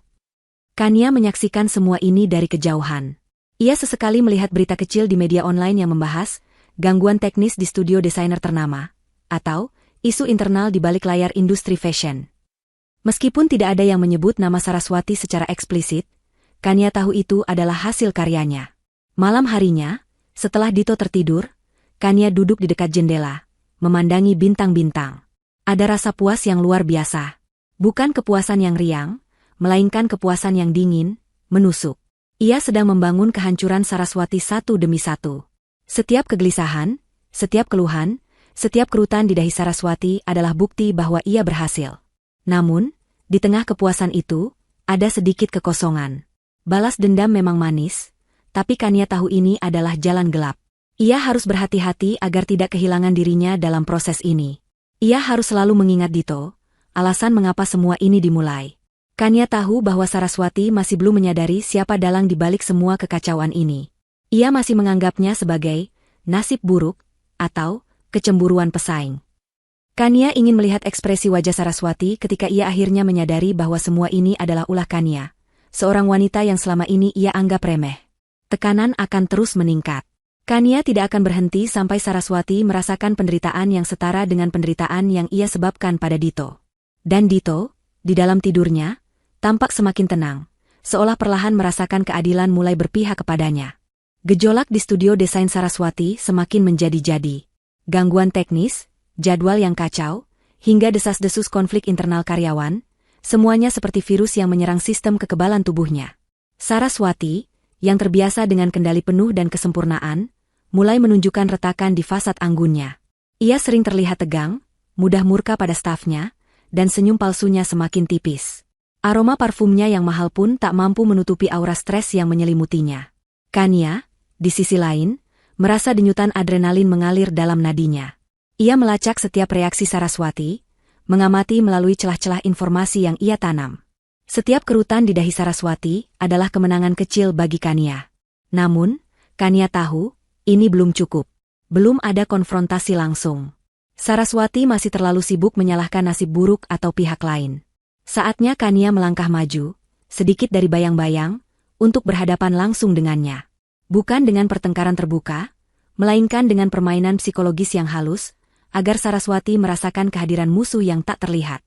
Kania menyaksikan semua ini dari kejauhan. Ia sesekali melihat berita kecil di media online yang membahas gangguan teknis di studio desainer ternama, atau isu internal di balik layar industri fashion. Meskipun tidak ada yang menyebut nama Saraswati secara eksplisit, Kania tahu itu adalah hasil karyanya. Malam harinya, setelah Dito tertidur, Kania duduk di dekat jendela, memandangi bintang-bintang. Ada rasa puas yang luar biasa. Bukan kepuasan yang riang, melainkan kepuasan yang dingin, menusuk. Ia sedang membangun kehancuran Saraswati satu demi satu. Setiap kegelisahan, setiap keluhan, setiap kerutan di dahi Saraswati adalah bukti bahwa ia berhasil. Namun, di tengah kepuasan itu, ada sedikit kekosongan. Balas dendam memang manis, tapi Kania tahu ini adalah jalan gelap. Ia harus berhati-hati agar tidak kehilangan dirinya dalam proses ini. Ia harus selalu mengingat Dito, alasan mengapa semua ini dimulai. Kania tahu bahwa Saraswati masih belum menyadari siapa dalang di balik semua kekacauan ini. Ia masih menganggapnya sebagai nasib buruk atau kecemburuan pesaing. Kania ingin melihat ekspresi wajah Saraswati ketika ia akhirnya menyadari bahwa semua ini adalah ulah Kania, seorang wanita yang selama ini ia anggap remeh. Tekanan akan terus meningkat. Kania tidak akan berhenti sampai Saraswati merasakan penderitaan yang setara dengan penderitaan yang ia sebabkan pada Dito. Dan Dito, di dalam tidurnya, tampak semakin tenang, seolah perlahan merasakan keadilan mulai berpihak kepadanya. Gejolak di studio desain Saraswati semakin menjadi-jadi. Gangguan teknis, jadwal yang kacau, hingga desas-desus konflik internal karyawan, semuanya seperti virus yang menyerang sistem kekebalan tubuhnya. Saraswati, yang terbiasa dengan kendali penuh dan kesempurnaan, mulai menunjukkan retakan di fasad anggunnya. Ia sering terlihat tegang, mudah murka pada stafnya, dan senyum palsunya semakin tipis. Aroma parfumnya yang mahal pun tak mampu menutupi aura stres yang menyelimutinya. Kania, di sisi lain, merasa denyutan adrenalin mengalir dalam nadinya. Ia melacak setiap reaksi Saraswati, mengamati melalui celah-celah informasi yang ia tanam. Setiap kerutan di dahi Saraswati adalah kemenangan kecil bagi Kania. Namun, Kania tahu, ini belum cukup. Belum ada konfrontasi langsung. Saraswati masih terlalu sibuk menyalahkan nasib buruk atau pihak lain. Saatnya Kania melangkah maju, sedikit dari bayang-bayang, untuk berhadapan langsung dengannya. Bukan dengan pertengkaran terbuka, melainkan dengan permainan psikologis yang halus, agar Saraswati merasakan kehadiran musuh yang tak terlihat.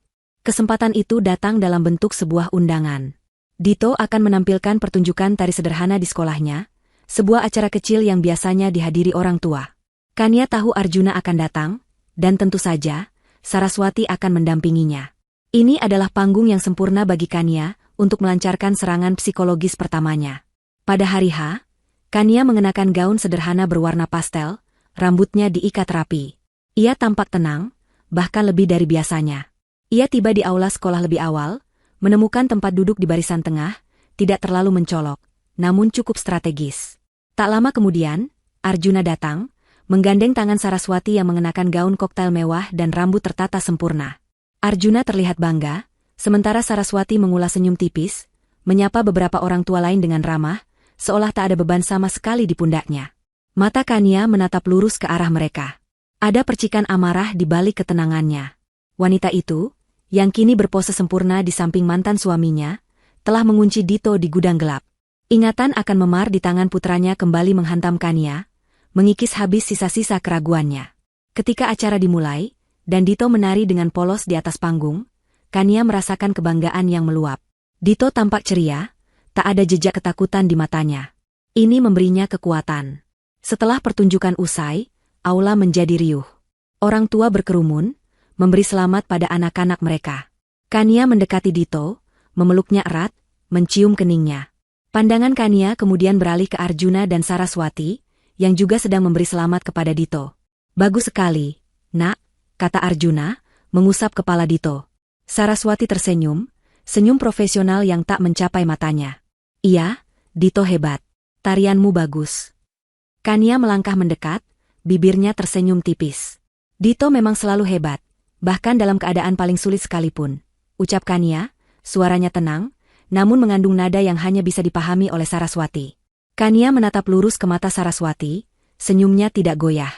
Kesempatan itu datang dalam bentuk sebuah undangan. Dito akan menampilkan pertunjukan tari sederhana di sekolahnya, sebuah acara kecil yang biasanya dihadiri orang tua. Kania tahu Arjuna akan datang, dan tentu saja, Saraswati akan mendampinginya. Ini adalah panggung yang sempurna bagi Kania untuk melancarkan serangan psikologis pertamanya. Pada hari H, Kania mengenakan gaun sederhana berwarna pastel, rambutnya diikat rapi. Ia tampak tenang, bahkan lebih dari biasanya. Ia tiba di aula sekolah lebih awal, menemukan tempat duduk di barisan tengah, tidak terlalu mencolok, namun cukup strategis. Tak lama kemudian, Arjuna datang, menggandeng tangan Saraswati yang mengenakan gaun koktail mewah dan rambut tertata sempurna. Arjuna terlihat bangga, sementara Saraswati mengulas senyum tipis, menyapa beberapa orang tua lain dengan ramah, seolah tak ada beban sama sekali di pundaknya. Mata Kania menatap lurus ke arah mereka. Ada percikan amarah di balik ketenangannya. Wanita itu, yang kini berpose sempurna di samping mantan suaminya, telah mengunci Dito di gudang gelap. Ingatan akan memar di tangan putranya kembali menghantam Kania, mengikis habis sisa-sisa keraguannya. Ketika acara dimulai, dan Dito menari dengan polos di atas panggung, Kania merasakan kebanggaan yang meluap. Dito tampak ceria, tak ada jejak ketakutan di matanya. Ini memberinya kekuatan. Setelah pertunjukan usai, aula menjadi riuh. Orang tua berkerumun, memberi selamat pada anak-anak mereka. Kania mendekati Dito, memeluknya erat, mencium keningnya. Pandangan Kania kemudian beralih ke Arjuna dan Saraswati, yang juga sedang memberi selamat kepada Dito. Bagus sekali, nak, kata Arjuna, mengusap kepala Dito. Saraswati tersenyum, senyum profesional yang tak mencapai matanya. Iya, Dito hebat. Tarianmu bagus. Kania melangkah mendekat, bibirnya tersenyum tipis. Dito memang selalu hebat, bahkan dalam keadaan paling sulit sekalipun. Ucap Kania, suaranya tenang, namun mengandung nada yang hanya bisa dipahami oleh Saraswati. Kania menatap lurus ke mata Saraswati, senyumnya tidak goyah.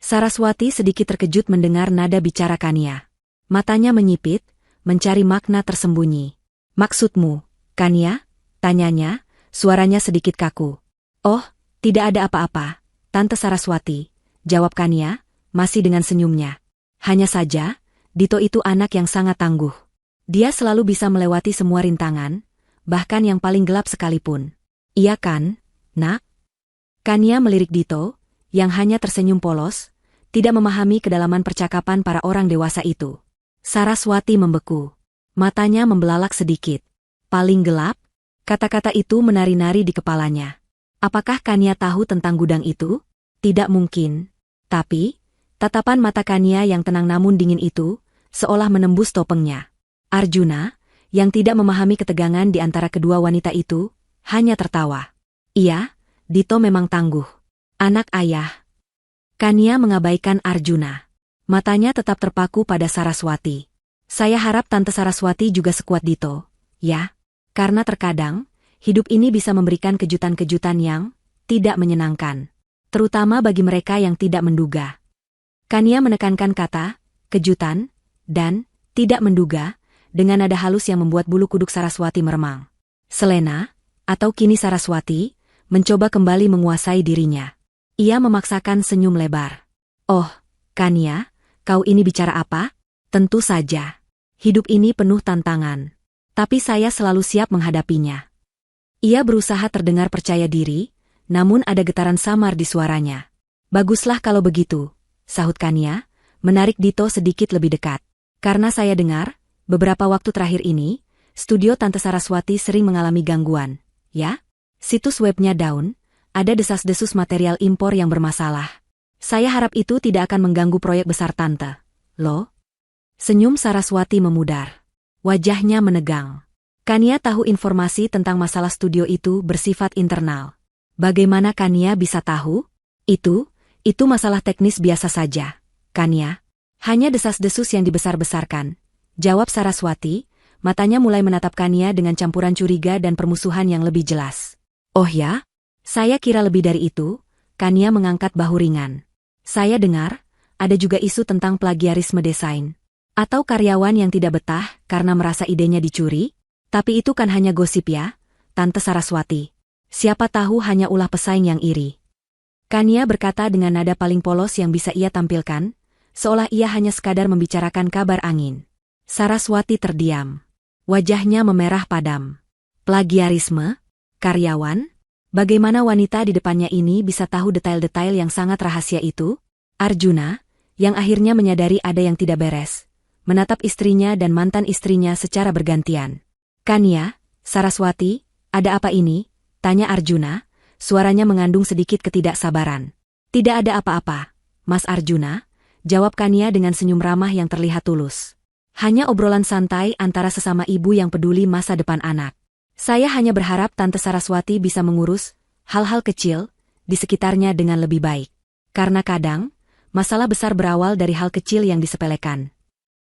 Saraswati sedikit terkejut mendengar nada bicara Kania. Matanya menyipit, mencari makna tersembunyi. Maksudmu, Kania? Tanyanya, suaranya sedikit kaku. Oh, tidak ada apa-apa, Tante Saraswati, jawab Kania, masih dengan senyumnya. Hanya saja, Dito itu anak yang sangat tangguh. Dia selalu bisa melewati semua rintangan, bahkan yang paling gelap sekalipun. Iya kan, nak? Kania melirik Dito, yang hanya tersenyum polos, tidak memahami kedalaman percakapan para orang dewasa itu. Saraswati membeku. Matanya membelalak sedikit. Paling gelap? Kata-kata itu menari-nari di kepalanya. Apakah Kania tahu tentang gudang itu? Tidak mungkin. Tapi, tatapan mata Kania yang tenang namun dingin itu, seolah menembus topengnya. Arjuna, yang tidak memahami ketegangan di antara kedua wanita itu, hanya tertawa. Iya, Dito memang tangguh. Anak ayah. Kania mengabaikan Arjuna. Matanya tetap terpaku pada Saraswati. Saya harap Tante Saraswati juga sekuat Dito, ya? Karena terkadang, hidup ini bisa memberikan kejutan-kejutan yang tidak menyenangkan. Terutama bagi mereka yang tidak menduga. Kania menekankan kata, kejutan, dan tidak menduga, dengan nada halus yang membuat bulu kuduk Saraswati meremang. Selena, atau kini Saraswati, mencoba kembali menguasai dirinya. Ia memaksakan senyum lebar. Oh, Kania, kau ini bicara apa? Tentu saja. Hidup ini penuh tantangan. Tapi saya selalu siap menghadapinya. Ia berusaha terdengar percaya diri, namun ada getaran samar di suaranya. Baguslah kalau begitu, sahut Kania, menarik Dito sedikit lebih dekat. Karena saya dengar, beberapa waktu terakhir ini, studio Tante Saraswati sering mengalami gangguan, ya? Situs webnya down, ada desas-desus material impor yang bermasalah. Saya harap itu tidak akan mengganggu proyek besar Tante. Loh? Senyum Saraswati memudar. Wajahnya menegang. Kania tahu informasi tentang masalah studio itu bersifat internal. Bagaimana Kania bisa tahu? Itu masalah teknis biasa saja, Kania. Hanya desas-desus yang dibesar-besarkan. Jawab Saraswati, matanya mulai menatap Kania dengan campuran curiga dan permusuhan yang lebih jelas. Oh ya? Saya kira lebih dari itu, Kania mengangkat bahu ringan. Saya dengar, ada juga isu tentang plagiarisme desain. Atau karyawan yang tidak betah karena merasa idenya dicuri? Tapi itu kan hanya gosip ya, Tante Saraswati. Siapa tahu hanya ulah pesaing yang iri. Kania berkata dengan nada paling polos yang bisa ia tampilkan, seolah ia hanya sekadar membicarakan kabar angin. Saraswati terdiam. Wajahnya memerah padam. Plagiarisme? Karyawan? Bagaimana wanita di depannya ini bisa tahu detail-detail yang sangat rahasia itu? Arjuna, yang akhirnya menyadari ada yang tidak beres, menatap istrinya dan mantan istrinya secara bergantian. Kania, Saraswati, ada apa ini? Tanya Arjuna, suaranya mengandung sedikit ketidaksabaran. Tidak ada apa-apa, Mas Arjuna, jawab Kania dengan senyum ramah yang terlihat tulus. Hanya obrolan santai antara sesama ibu yang peduli masa depan anak. Saya hanya berharap Tante Saraswati bisa mengurus hal-hal kecil di sekitarnya dengan lebih baik. Karena kadang, masalah besar berawal dari hal kecil yang disepelekan.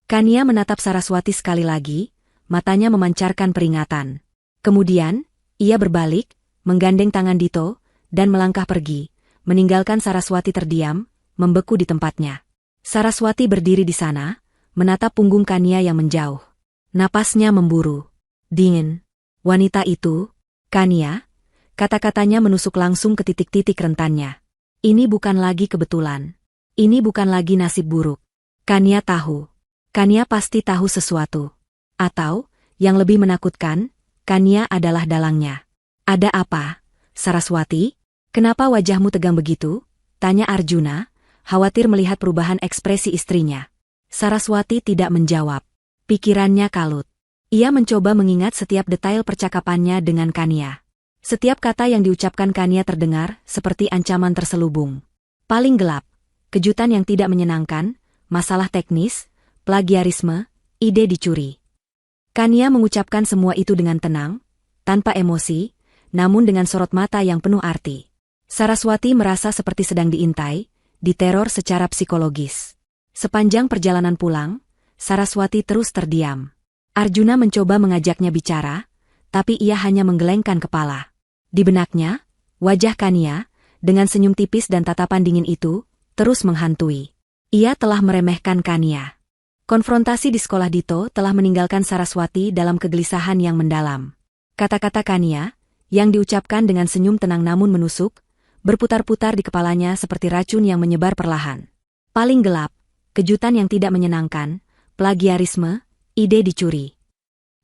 Kania menatap Saraswati sekali lagi, matanya memancarkan peringatan. Kemudian, ia berbalik, menggandeng tangan Dito, dan melangkah pergi, meninggalkan Saraswati terdiam, membeku di tempatnya. Saraswati berdiri di sana, menatap punggung Kania yang menjauh. Napasnya memburu. Dingin. Wanita itu, Kania, kata-katanya menusuk langsung ke titik-titik rentannya. Ini bukan lagi kebetulan. Ini bukan lagi nasib buruk. Kania tahu. Kania pasti tahu sesuatu. Atau, yang lebih menakutkan, Kania adalah dalangnya. Ada apa, Saraswati? Kenapa wajahmu tegang begitu? Tanya Arjuna, khawatir melihat perubahan ekspresi istrinya. Saraswati tidak menjawab. Pikirannya kalut. Ia mencoba mengingat setiap detail percakapannya dengan Kania. Setiap kata yang diucapkan Kania terdengar seperti ancaman terselubung. Paling gelap, kejutan yang tidak menyenangkan, masalah teknis, plagiarisme, ide dicuri. Kania mengucapkan semua itu dengan tenang, tanpa emosi, namun dengan sorot mata yang penuh arti. Saraswati merasa seperti sedang diintai, diteror secara psikologis. Sepanjang perjalanan pulang, Saraswati terus terdiam. Arjuna mencoba mengajaknya bicara, tapi ia hanya menggelengkan kepala. Di benaknya, wajah Kania, dengan senyum tipis dan tatapan dingin itu, terus menghantui. Ia telah meremehkan Kania. Konfrontasi di sekolah Dito telah meninggalkan Saraswati dalam kegelisahan yang mendalam. Kata-kata Kania, yang diucapkan dengan senyum tenang namun menusuk, berputar-putar di kepalanya seperti racun yang menyebar perlahan. Paling gelap, kejutan yang tidak menyenangkan, plagiarisme, ide dicuri.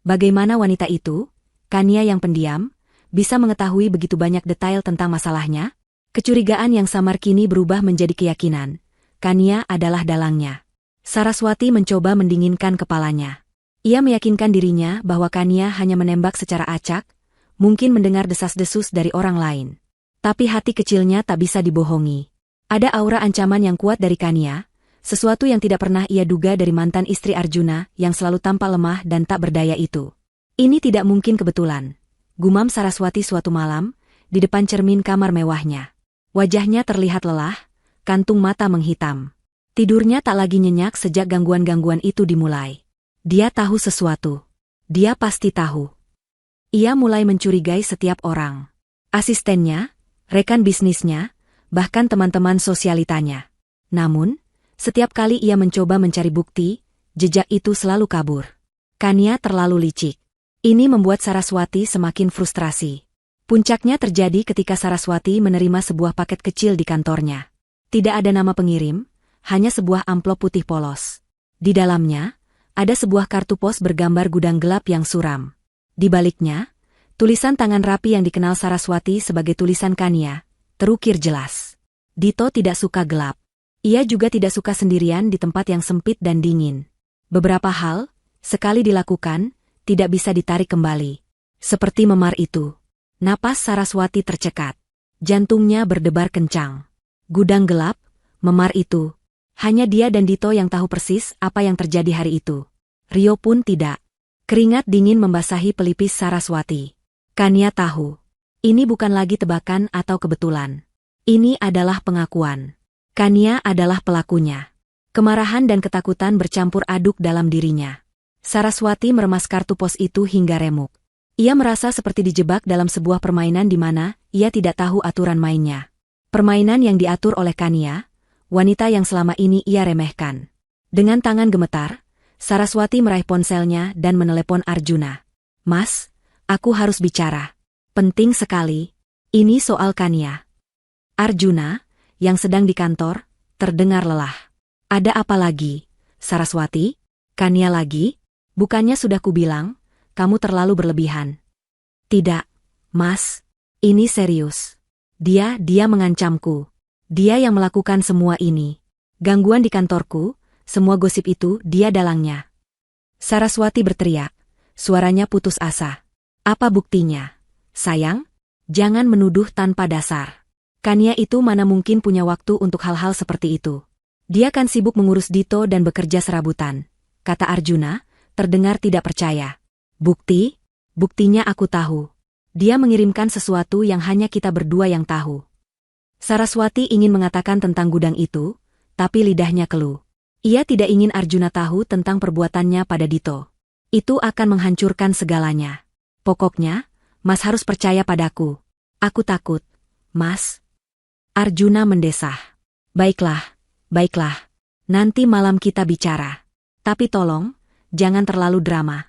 Bagaimana wanita itu, Kania yang pendiam, bisa mengetahui begitu banyak detail tentang masalahnya? Kecurigaan yang samar kini berubah menjadi keyakinan. Kania adalah dalangnya. Saraswati mencoba mendinginkan kepalanya. Ia meyakinkan dirinya bahwa Kania hanya menembak secara acak, mungkin mendengar desas-desus dari orang lain. Tapi hati kecilnya tak bisa dibohongi. Ada aura ancaman yang kuat dari Kania, sesuatu yang tidak pernah ia duga dari mantan istri Arjuna yang selalu tampak lemah dan tak berdaya itu. Ini tidak mungkin kebetulan, gumam Saraswati suatu malam, di depan cermin kamar mewahnya. Wajahnya terlihat lelah, kantung mata menghitam. Tidurnya tak lagi nyenyak sejak gangguan-gangguan itu dimulai. Dia tahu sesuatu. Dia pasti tahu. Ia mulai mencurigai setiap orang. Asistennya, rekan bisnisnya, bahkan teman-teman sosialitanya. Namun, setiap kali ia mencoba mencari bukti, jejak itu selalu kabur. Kania terlalu licik. Ini membuat Saraswati semakin frustrasi. Puncaknya terjadi ketika Saraswati menerima sebuah paket kecil di kantornya. Tidak ada nama pengirim, hanya sebuah amplop putih polos. Di dalamnya, ada sebuah kartu pos bergambar gudang gelap yang suram. Di baliknya, tulisan tangan rapi yang dikenal Saraswati sebagai tulisan Kania, terukir jelas. Dito tidak suka gelap. Ia juga tidak suka sendirian di tempat yang sempit dan dingin. Beberapa hal, sekali dilakukan, tidak bisa ditarik kembali. Seperti memar itu. Napas Saraswati tercekat. Jantungnya berdebar kencang. Gudang gelap, memar itu. Hanya dia dan Dito yang tahu persis apa yang terjadi hari itu. Rio pun tidak. Keringat dingin membasahi pelipis Saraswati. Kania tahu. Ini bukan lagi tebakan atau kebetulan. Ini adalah pengakuan. Kania adalah pelakunya. Kemarahan dan ketakutan bercampur aduk dalam dirinya. Saraswati meremas kartu pos itu hingga remuk. Ia merasa seperti dijebak dalam sebuah permainan di mana ia tidak tahu aturan mainnya. Permainan yang diatur oleh Kania, wanita yang selama ini ia remehkan. Dengan tangan gemetar, Saraswati meraih ponselnya dan menelepon Arjuna. "Mas, aku harus bicara. Penting sekali. Ini soal Kania." Arjuna, yang sedang di kantor, terdengar lelah. "Ada apa lagi, Saraswati? Kania lagi? Bukannya sudah kubilang, kamu terlalu berlebihan." "Tidak, Mas. Ini serius. Dia mengancamku. Dia yang melakukan semua ini. Gangguan di kantorku, semua gosip itu dia dalangnya." Saraswati berteriak. Suaranya putus asa. "Apa buktinya? Sayang, jangan menuduh tanpa dasar. Kania itu mana mungkin punya waktu untuk hal-hal seperti itu. Dia kan sibuk mengurus Dito dan bekerja serabutan," kata Arjuna, terdengar tidak percaya. "Bukti? Buktinya aku tahu. Dia mengirimkan sesuatu yang hanya kita berdua yang tahu." Saraswati ingin mengatakan tentang gudang itu, tapi lidahnya keluh. Ia tidak ingin Arjuna tahu tentang perbuatannya pada Dito. Itu akan menghancurkan segalanya. "Pokoknya, Mas harus percaya padaku. Aku takut, Mas." Arjuna mendesah. Baiklah. Nanti malam kita bicara. Tapi tolong, jangan terlalu drama."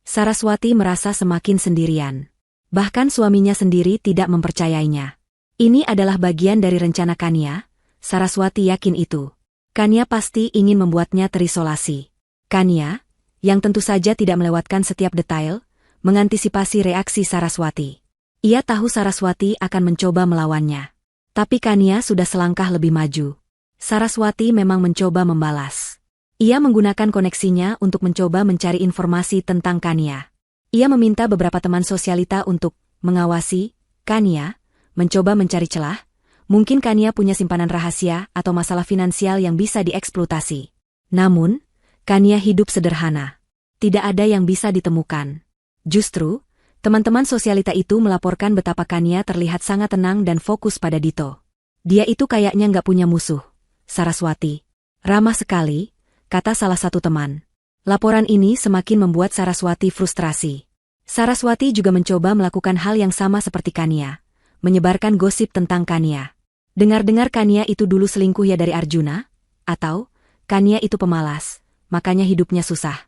Saraswati merasa semakin sendirian. Bahkan suaminya sendiri tidak mempercayainya. Ini adalah bagian dari rencana Kania, Saraswati yakin itu. Kania pasti ingin membuatnya terisolasi. Kania, yang tentu saja tidak melewatkan setiap detail, mengantisipasi reaksi Saraswati. Ia tahu Saraswati akan mencoba melawannya. Tapi Kania sudah selangkah lebih maju. Saraswati memang mencoba membalas. Ia menggunakan koneksinya untuk mencoba mencari informasi tentang Kania. Ia meminta beberapa teman sosialita untuk mengawasi Kania, mencoba mencari celah. Mungkin Kania punya simpanan rahasia atau masalah finansial yang bisa dieksploitasi. Namun, Kania hidup sederhana. Tidak ada yang bisa ditemukan. Justru, teman-teman sosialita itu melaporkan betapa Kania terlihat sangat tenang dan fokus pada Dito. "Dia itu kayaknya nggak punya musuh, Saraswati. Ramah sekali," kata salah satu teman. Laporan ini semakin membuat Saraswati frustrasi. Saraswati juga mencoba melakukan hal yang sama seperti Kania, menyebarkan gosip tentang Kania. Dengar-dengar Kania itu dulu selingkuh ya dari Arjuna, atau Kania itu pemalas, makanya hidupnya susah.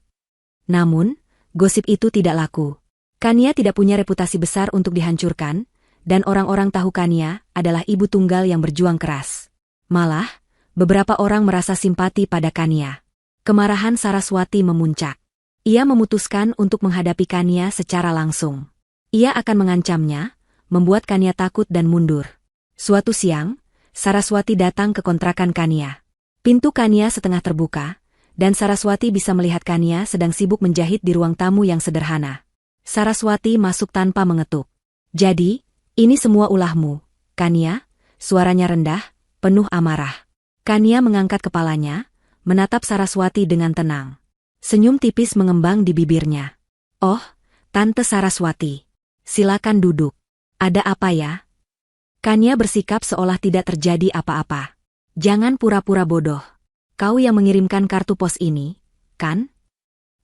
Namun, gosip itu tidak laku. Kania tidak punya reputasi besar untuk dihancurkan, dan orang-orang tahu Kania adalah ibu tunggal yang berjuang keras. Malah, beberapa orang merasa simpati pada Kania. Kemarahan Saraswati memuncak. Ia memutuskan untuk menghadapi Kania secara langsung. Ia akan mengancamnya, membuat Kania takut dan mundur. Suatu siang, Saraswati datang ke kontrakan Kania. Pintu Kania setengah terbuka, dan Saraswati bisa melihat Kania sedang sibuk menjahit di ruang tamu yang sederhana. Saraswati masuk tanpa mengetuk. "Jadi, ini semua ulahmu, Kania?" Suaranya rendah, penuh amarah. Kania mengangkat kepalanya, menatap Saraswati dengan tenang. Senyum tipis mengembang di bibirnya. "Oh, Tante Saraswati. Silakan duduk. Ada apa ya?" Kania bersikap seolah tidak terjadi apa-apa. "Jangan pura-pura bodoh. Kau yang mengirimkan kartu pos ini, kan?"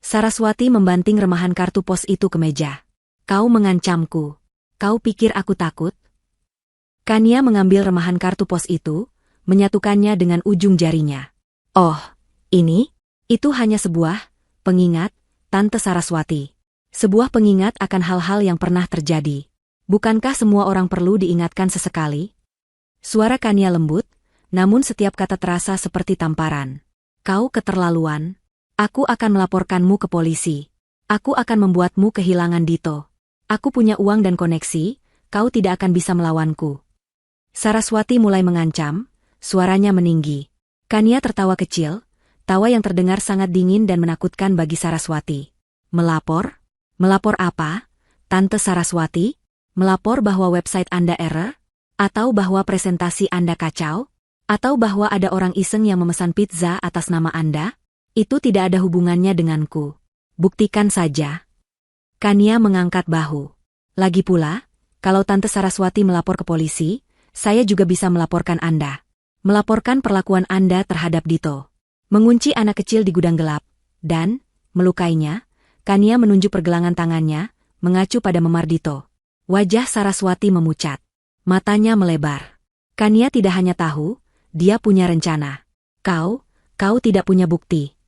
Saraswati membanting remahan kartu pos itu ke meja. "Kau mengancamku. Kau pikir aku takut?" Kania mengambil remahan kartu pos itu, menyatukannya dengan ujung jarinya. "Oh, ini? Itu hanya sebuah pengingat, Tante Saraswati. Sebuah pengingat akan hal-hal yang pernah terjadi. Bukankah semua orang perlu diingatkan sesekali?" Suara Kania lembut, namun setiap kata terasa seperti tamparan. "Kau keterlaluan. Aku akan melaporkanmu ke polisi. Aku akan membuatmu kehilangan Dito. Aku punya uang dan koneksi, kau tidak akan bisa melawanku." Saraswati mulai mengancam, suaranya meninggi. Kania tertawa kecil, tawa yang terdengar sangat dingin dan menakutkan bagi Saraswati. "Melapor? Melapor apa, Tante Saraswati? Melapor bahwa website Anda error? Atau bahwa presentasi Anda kacau? Atau bahwa ada orang iseng yang memesan pizza atas nama Anda? Itu tidak ada hubungannya denganku. Buktikan saja." Kania mengangkat bahu. "Lagi pula, kalau Tante Saraswati melapor ke polisi, saya juga bisa melaporkan Anda. Melaporkan perlakuan Anda terhadap Dito. Mengunci anak kecil di gudang gelap, dan melukainya." Kania menunjuk pergelangan tangannya, mengacu pada memar Dito. Wajah Saraswati memucat. Matanya melebar. Kania tidak hanya tahu, dia punya rencana. Kau tidak punya bukti."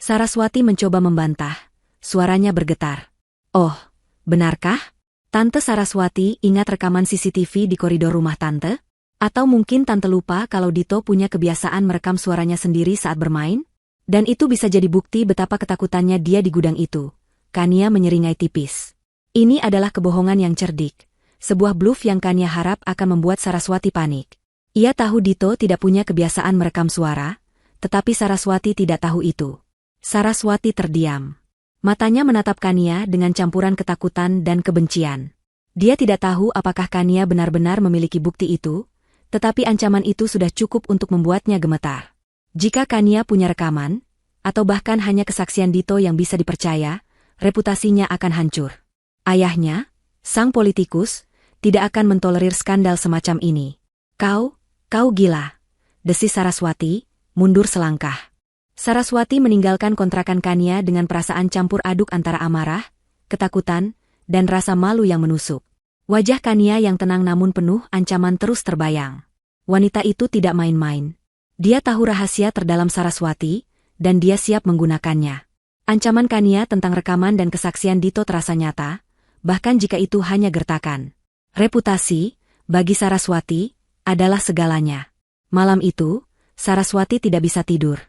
Saraswati mencoba membantah, suaranya bergetar. "Oh, benarkah? Tante Saraswati ingat rekaman CCTV di koridor rumah Tante? Atau mungkin Tante lupa kalau Dito punya kebiasaan merekam suaranya sendiri saat bermain? Dan itu bisa jadi bukti betapa ketakutannya dia di gudang itu." Kania menyeringai tipis. Ini adalah kebohongan yang cerdik. Sebuah bluff yang Kania harap akan membuat Saraswati panik. Ia tahu Dito tidak punya kebiasaan merekam suara, tetapi Saraswati tidak tahu itu. Saraswati terdiam. Matanya menatap Kania dengan campuran ketakutan dan kebencian. Dia tidak tahu apakah Kania benar-benar memiliki bukti itu, tetapi ancaman itu sudah cukup untuk membuatnya gemetar. Jika Kania punya rekaman, atau bahkan hanya kesaksian Dito yang bisa dipercaya, reputasinya akan hancur. Ayahnya, sang politikus, tidak akan mentolerir skandal semacam ini. Kau gila," desis Saraswati, mundur selangkah. Saraswati meninggalkan kontrakan Kania dengan perasaan campur aduk antara amarah, ketakutan, dan rasa malu yang menusuk. Wajah Kania yang tenang namun penuh ancaman terus terbayang. Wanita itu tidak main-main. Dia tahu rahasia terdalam Saraswati, dan dia siap menggunakannya. Ancaman Kania tentang rekaman dan kesaksian Dito terasa nyata, bahkan jika itu hanya gertakan. Reputasi, bagi Saraswati, adalah segalanya. Malam itu, Saraswati tidak bisa tidur.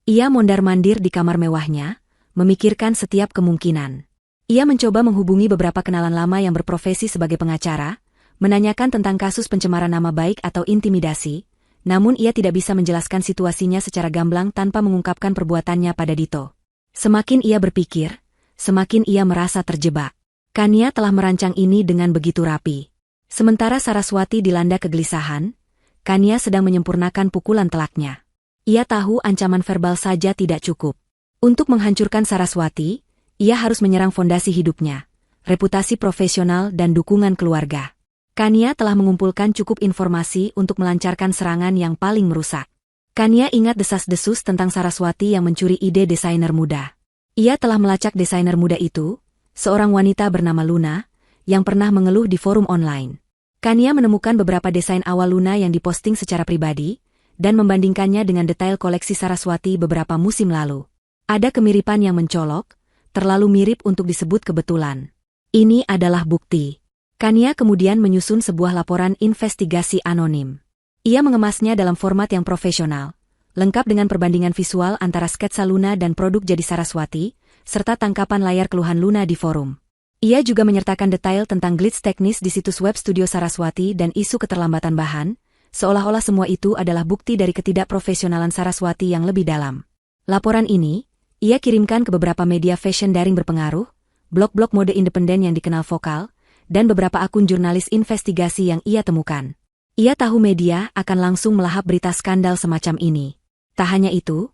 Ia mondar-mandir di kamar mewahnya, memikirkan setiap kemungkinan. Ia mencoba menghubungi beberapa kenalan lama yang berprofesi sebagai pengacara, menanyakan tentang kasus pencemaran nama baik atau intimidasi, namun ia tidak bisa menjelaskan situasinya secara gamblang tanpa mengungkapkan perbuatannya pada Dito. Semakin ia berpikir, semakin ia merasa terjebak. Kania telah merancang ini dengan begitu rapi. Sementara Saraswati dilanda kegelisahan, Kania sedang menyempurnakan pukulan telaknya. Ia tahu ancaman verbal saja tidak cukup. Untuk menghancurkan Saraswati, ia harus menyerang fondasi hidupnya, reputasi profesional dan dukungan keluarga. Kania telah mengumpulkan cukup informasi untuk melancarkan serangan yang paling merusak. Kania ingat desas-desus tentang Saraswati yang mencuri ide desainer muda. Ia telah melacak desainer muda itu, seorang wanita bernama Luna, yang pernah mengeluh di forum online. Kania menemukan beberapa desain awal Luna yang diposting secara pribadi, dan membandingkannya dengan detail koleksi Saraswati beberapa musim lalu. Ada kemiripan yang mencolok, terlalu mirip untuk disebut kebetulan. Ini adalah bukti. Kania kemudian menyusun sebuah laporan investigasi anonim. Ia mengemasnya dalam format yang profesional, lengkap dengan perbandingan visual antara sketsa Luna dan produk jadi Saraswati, serta tangkapan layar keluhan Luna di forum. Ia juga menyertakan detail tentang glitch teknis di situs web studio Saraswati dan isu keterlambatan bahan, seolah-olah semua itu adalah bukti dari ketidakprofesionalan Saraswati yang lebih dalam. Laporan ini, ia kirimkan ke beberapa media fashion daring berpengaruh, blog-blog mode independen yang dikenal vokal, dan beberapa akun jurnalis investigasi yang ia temukan. Ia tahu media akan langsung melahap berita skandal semacam ini. Tak hanya itu,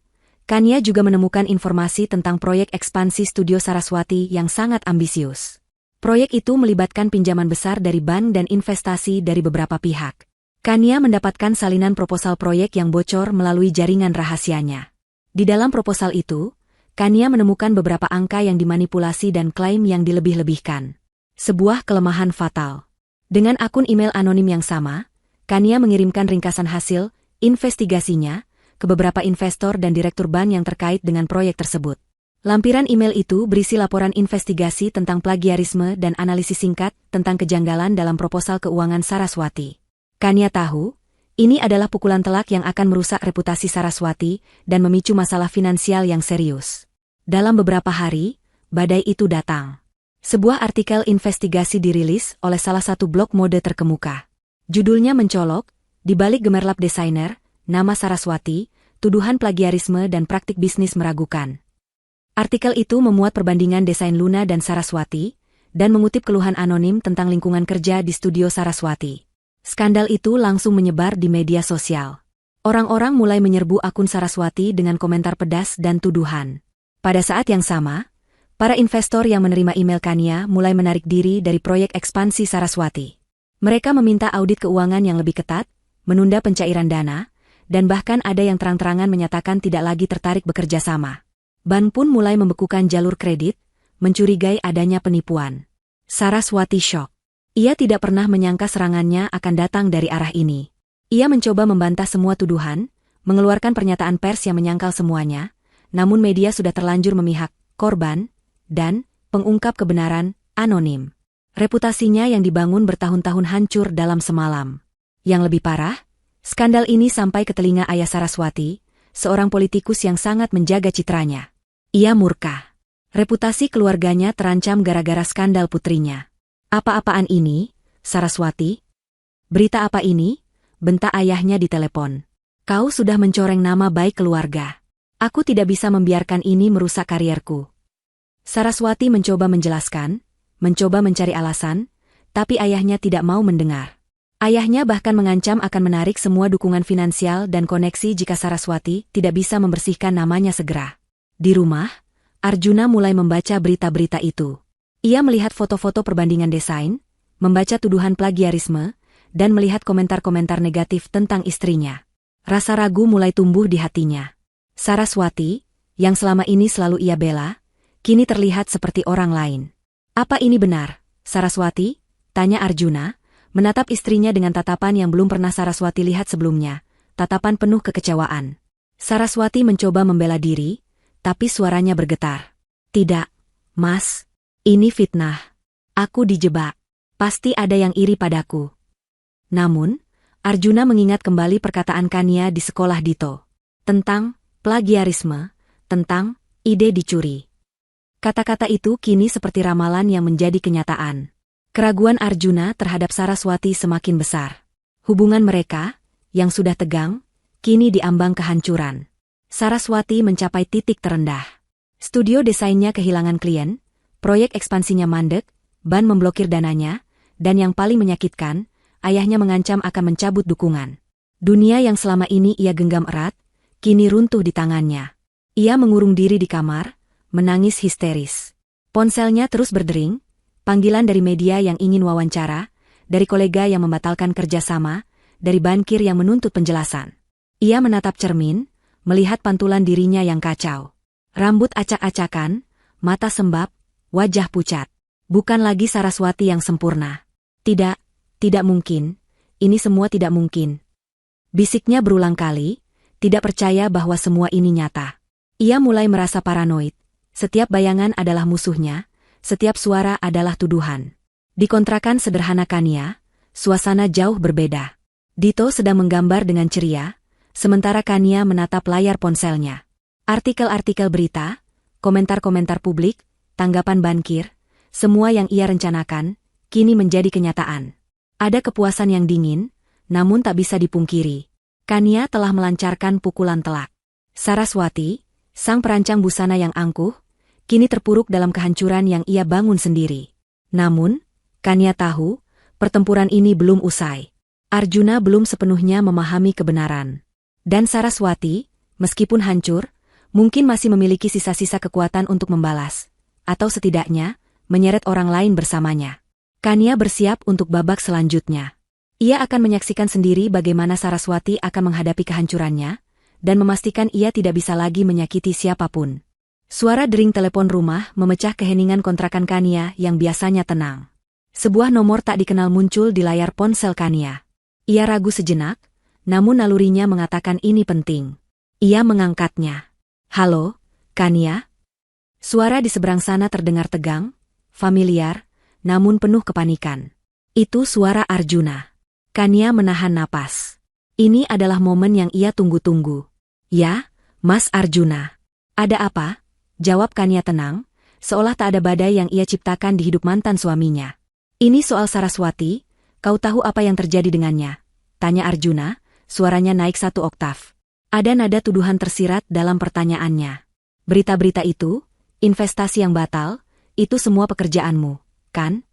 Kania juga menemukan informasi tentang proyek ekspansi studio Saraswati yang sangat ambisius. Proyek itu melibatkan pinjaman besar dari bank dan investasi dari beberapa pihak. Kania mendapatkan salinan proposal proyek yang bocor melalui jaringan rahasianya. Di dalam proposal itu, Kania menemukan beberapa angka yang dimanipulasi dan klaim yang dilebih-lebihkan. Sebuah kelemahan fatal. Dengan akun email anonim yang sama, Kania mengirimkan ringkasan hasil investigasinya ke beberapa investor dan direktur bank yang terkait dengan proyek tersebut. Lampiran email itu berisi laporan investigasi tentang plagiarisme dan analisis singkat tentang kejanggalan dalam proposal keuangan Saraswati. Kania tahu, ini adalah pukulan telak yang akan merusak reputasi Saraswati dan memicu masalah finansial yang serius. Dalam beberapa hari, badai itu datang. Sebuah artikel investigasi dirilis oleh salah satu blog mode terkemuka. Judulnya mencolok, di balik gemerlap desainer, nama Saraswati, tuduhan plagiarisme dan praktik bisnis meragukan. Artikel itu memuat perbandingan desain Luna dan Saraswati, dan mengutip keluhan anonim tentang lingkungan kerja di studio Saraswati. Skandal itu langsung menyebar di media sosial. Orang-orang mulai menyerbu akun Saraswati dengan komentar pedas dan tuduhan. Pada saat yang sama, para investor yang menerima email Kania mulai menarik diri dari proyek ekspansi Saraswati. Mereka meminta audit keuangan yang lebih ketat, menunda pencairan dana, dan bahkan ada yang terang-terangan menyatakan tidak lagi tertarik bekerja sama. Bank pun mulai membekukan jalur kredit, mencurigai adanya penipuan. Saraswati syok. Ia tidak pernah menyangka serangannya akan datang dari arah ini. Ia mencoba membantah semua tuduhan, mengeluarkan pernyataan pers yang menyangkal semuanya, namun media sudah terlanjur memihak korban, dan pengungkap kebenaran anonim. Reputasinya yang dibangun bertahun-tahun hancur dalam semalam. Yang lebih parah, skandal ini sampai ke telinga ayah Saraswati, seorang politikus yang sangat menjaga citranya. Ia murka. Reputasi keluarganya terancam gara-gara skandal putrinya. Apa-apaan ini, Saraswati? Berita apa ini? Bentak ayahnya di telepon. Kau sudah mencoreng nama baik keluarga. Aku tidak bisa membiarkan ini merusak karierku. Saraswati mencoba menjelaskan, mencoba mencari alasan, tapi ayahnya tidak mau mendengar. Ayahnya bahkan mengancam akan menarik semua dukungan finansial dan koneksi jika Saraswati tidak bisa membersihkan namanya segera. Di rumah, Arjuna mulai membaca berita-berita itu. Ia melihat foto-foto perbandingan desain, membaca tuduhan plagiarisme, dan melihat komentar-komentar negatif tentang istrinya. Rasa ragu mulai tumbuh di hatinya. Saraswati, yang selama ini selalu ia bela, kini terlihat seperti orang lain. Apa ini benar, Saraswati? Tanya Arjuna, menatap istrinya dengan tatapan yang belum pernah Saraswati lihat sebelumnya, tatapan penuh kekecewaan. Saraswati mencoba membela diri, tapi suaranya bergetar. Tidak, Mas. Ini fitnah. Aku dijebak. Pasti ada yang iri padaku. Namun, Arjuna mengingat kembali perkataan Kania di sekolah Dito. Tentang plagiarisme, tentang ide dicuri. Kata-kata itu kini seperti ramalan yang menjadi kenyataan. Keraguan Arjuna terhadap Saraswati semakin besar. Hubungan mereka, yang sudah tegang, kini diambang kehancuran. Saraswati mencapai titik terendah. Studio desainnya kehilangan klien, proyek ekspansinya mandek, ban memblokir dananya, dan yang paling menyakitkan, ayahnya mengancam akan mencabut dukungan. Dunia yang selama ini ia genggam erat, kini runtuh di tangannya. Ia mengurung diri di kamar, menangis histeris. Ponselnya terus berdering, panggilan dari media yang ingin wawancara, dari kolega yang membatalkan kerjasama, dari bankir yang menuntut penjelasan. Ia menatap cermin, melihat pantulan dirinya yang kacau. Rambut acak-acakan, mata sembab, wajah pucat. Bukan lagi Saraswati yang sempurna. Tidak mungkin. Ini semua tidak mungkin. Bisiknya berulang kali, tidak percaya bahwa semua ini nyata. Ia mulai merasa paranoid. Setiap bayangan adalah musuhnya, setiap suara adalah tuduhan. Di kontrakan sederhana Kania, suasana jauh berbeda. Dito sedang menggambar dengan ceria, sementara Kania menatap layar ponselnya. Artikel-artikel berita, komentar-komentar publik, tanggapan bankir, semua yang ia rencanakan, kini menjadi kenyataan. Ada kepuasan yang dingin, namun tak bisa dipungkiri. Kania telah melancarkan pukulan telak. Saraswati, sang perancang busana yang angkuh, kini terpuruk dalam kehancuran yang ia bangun sendiri. Namun, Kania tahu, pertempuran ini belum usai. Arjuna belum sepenuhnya memahami kebenaran. Dan Saraswati, meskipun hancur, mungkin masih memiliki sisa-sisa kekuatan untuk membalas, atau setidaknya, menyeret orang lain bersamanya. Kania bersiap untuk babak selanjutnya. Ia akan menyaksikan sendiri bagaimana Saraswati akan menghadapi kehancurannya, dan memastikan ia tidak bisa lagi menyakiti siapapun. Suara dering telepon rumah memecah keheningan kontrakan Kania yang biasanya tenang. Sebuah nomor tak dikenal muncul di layar ponsel Kania. Ia ragu sejenak, namun nalurinya mengatakan ini penting. Ia mengangkatnya. Halo, Kania? Suara di seberang sana terdengar tegang, familiar, namun penuh kepanikan. Itu suara Arjuna. Kania menahan napas. Ini adalah momen yang ia tunggu-tunggu. Ya, Mas Arjuna. Ada apa? Jawab Kania tenang, seolah tak ada badai yang ia ciptakan di hidup mantan suaminya. Ini soal Saraswati, kau tahu apa yang terjadi dengannya? Tanya Arjuna, suaranya naik 1 oktav. Ada nada tuduhan tersirat dalam pertanyaannya. Berita-berita itu, investasi yang batal, itu semua pekerjaanmu, kan?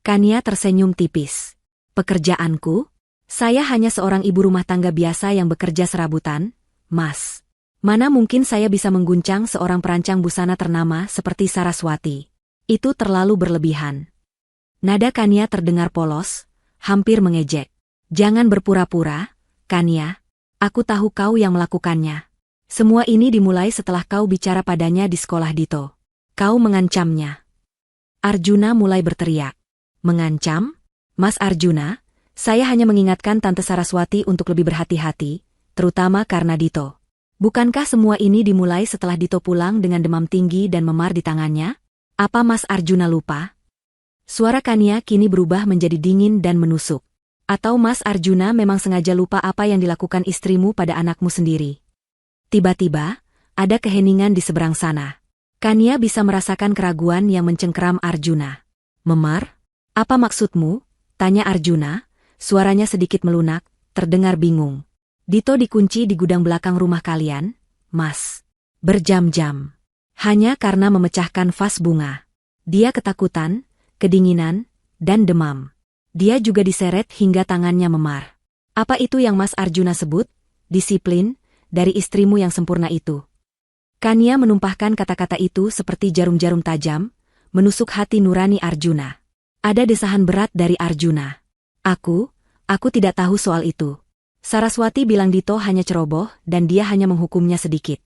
Kania tersenyum tipis. Pekerjaanku? Saya hanya seorang ibu rumah tangga biasa yang bekerja serabutan, Mas. Mana mungkin saya bisa mengguncang seorang perancang busana ternama seperti Saraswati. Itu terlalu berlebihan. Nada Kania terdengar polos, hampir mengejek. Jangan berpura-pura, Kania. Aku tahu kau yang melakukannya. Semua ini dimulai setelah kau bicara padanya di sekolah Dito. Kau mengancamnya. Arjuna mulai berteriak. Mengancam? Mas Arjuna, saya hanya mengingatkan Tante Saraswati untuk lebih berhati-hati, terutama karena Dito. Bukankah semua ini dimulai setelah Dito pulang dengan demam tinggi dan memar di tangannya? Apa Mas Arjuna lupa? Suara Kania kini berubah menjadi dingin dan menusuk. Atau Mas Arjuna memang sengaja lupa apa yang dilakukan istrimu pada anakmu sendiri? Tiba-tiba, ada keheningan di seberang sana. Kania bisa merasakan keraguan yang mencengkeram Arjuna. Memar? Apa maksudmu? Tanya Arjuna, suaranya sedikit melunak, terdengar bingung. Dito dikunci di gudang belakang rumah kalian, Mas. Berjam-jam. Hanya karena memecahkan vas bunga. Dia ketakutan, kedinginan, dan demam. Dia juga diseret hingga tangannya memar. Apa itu yang Mas Arjuna sebut? Disiplin, dari istrimu yang sempurna itu. Kania menumpahkan kata-kata itu seperti jarum-jarum tajam, menusuk hati nurani Arjuna. Ada desahan berat dari Arjuna. Aku tidak tahu soal itu. Saraswati bilang Dito hanya ceroboh dan dia hanya menghukumnya sedikit.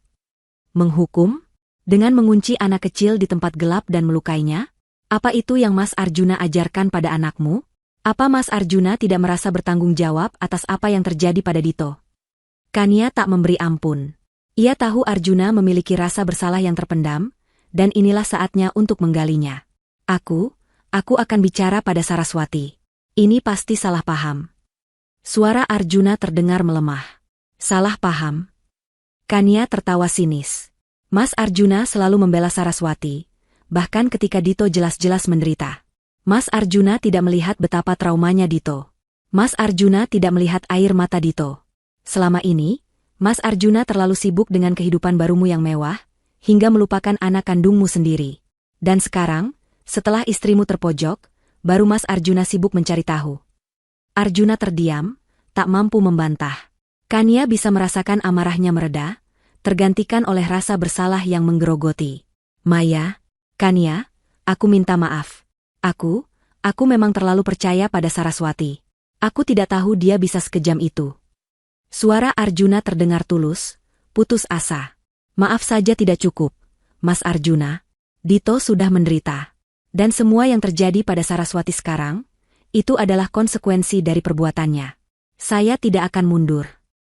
Menghukum? Dengan mengunci anak kecil di tempat gelap dan melukainya? Apa itu yang Mas Arjuna ajarkan pada anakmu? Apa Mas Arjuna tidak merasa bertanggung jawab atas apa yang terjadi pada Dito? Kania tak memberi ampun. Ia tahu Arjuna memiliki rasa bersalah yang terpendam, dan inilah saatnya untuk menggalinya. Aku akan bicara pada Saraswati. Ini pasti salah paham. Suara Arjuna terdengar melemah. Salah paham? Kania tertawa sinis. Mas Arjuna selalu membela Saraswati, bahkan ketika Dito jelas-jelas menderita. Mas Arjuna tidak melihat betapa traumanya Dito. Mas Arjuna tidak melihat air mata Dito. Selama ini, Mas Arjuna terlalu sibuk dengan kehidupan barumu yang mewah, hingga melupakan anak kandungmu sendiri. Dan sekarang, setelah istrimu terpojok, baru Mas Arjuna sibuk mencari tahu. Arjuna terdiam, tak mampu membantah. Kania bisa merasakan amarahnya mereda, tergantikan oleh rasa bersalah yang menggerogoti. Maya, Kania, aku minta maaf. Aku memang terlalu percaya pada Saraswati. Aku tidak tahu dia bisa sekejam itu. Suara Arjuna terdengar tulus, putus asa. Maaf saja tidak cukup, Mas Arjuna. Dito sudah menderita. Dan semua yang terjadi pada Saraswati sekarang, itu adalah konsekuensi dari perbuatannya. Saya tidak akan mundur.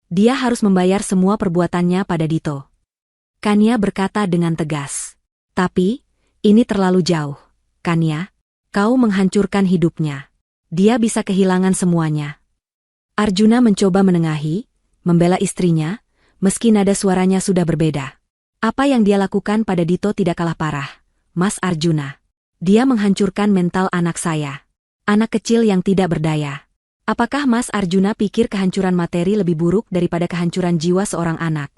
Dia harus membayar semua perbuatannya pada Dito. Kania berkata dengan tegas. Tapi, ini terlalu jauh, Kania. Kau menghancurkan hidupnya. Dia bisa kehilangan semuanya. Arjuna mencoba menengahi, membela istrinya, meski nada suaranya sudah berbeda. Apa yang dia lakukan pada Dito tidak kalah parah, Mas Arjuna. Dia menghancurkan mental anak saya. Anak kecil yang tidak berdaya. Apakah Mas Arjuna pikir kehancuran materi lebih buruk daripada kehancuran jiwa seorang anak?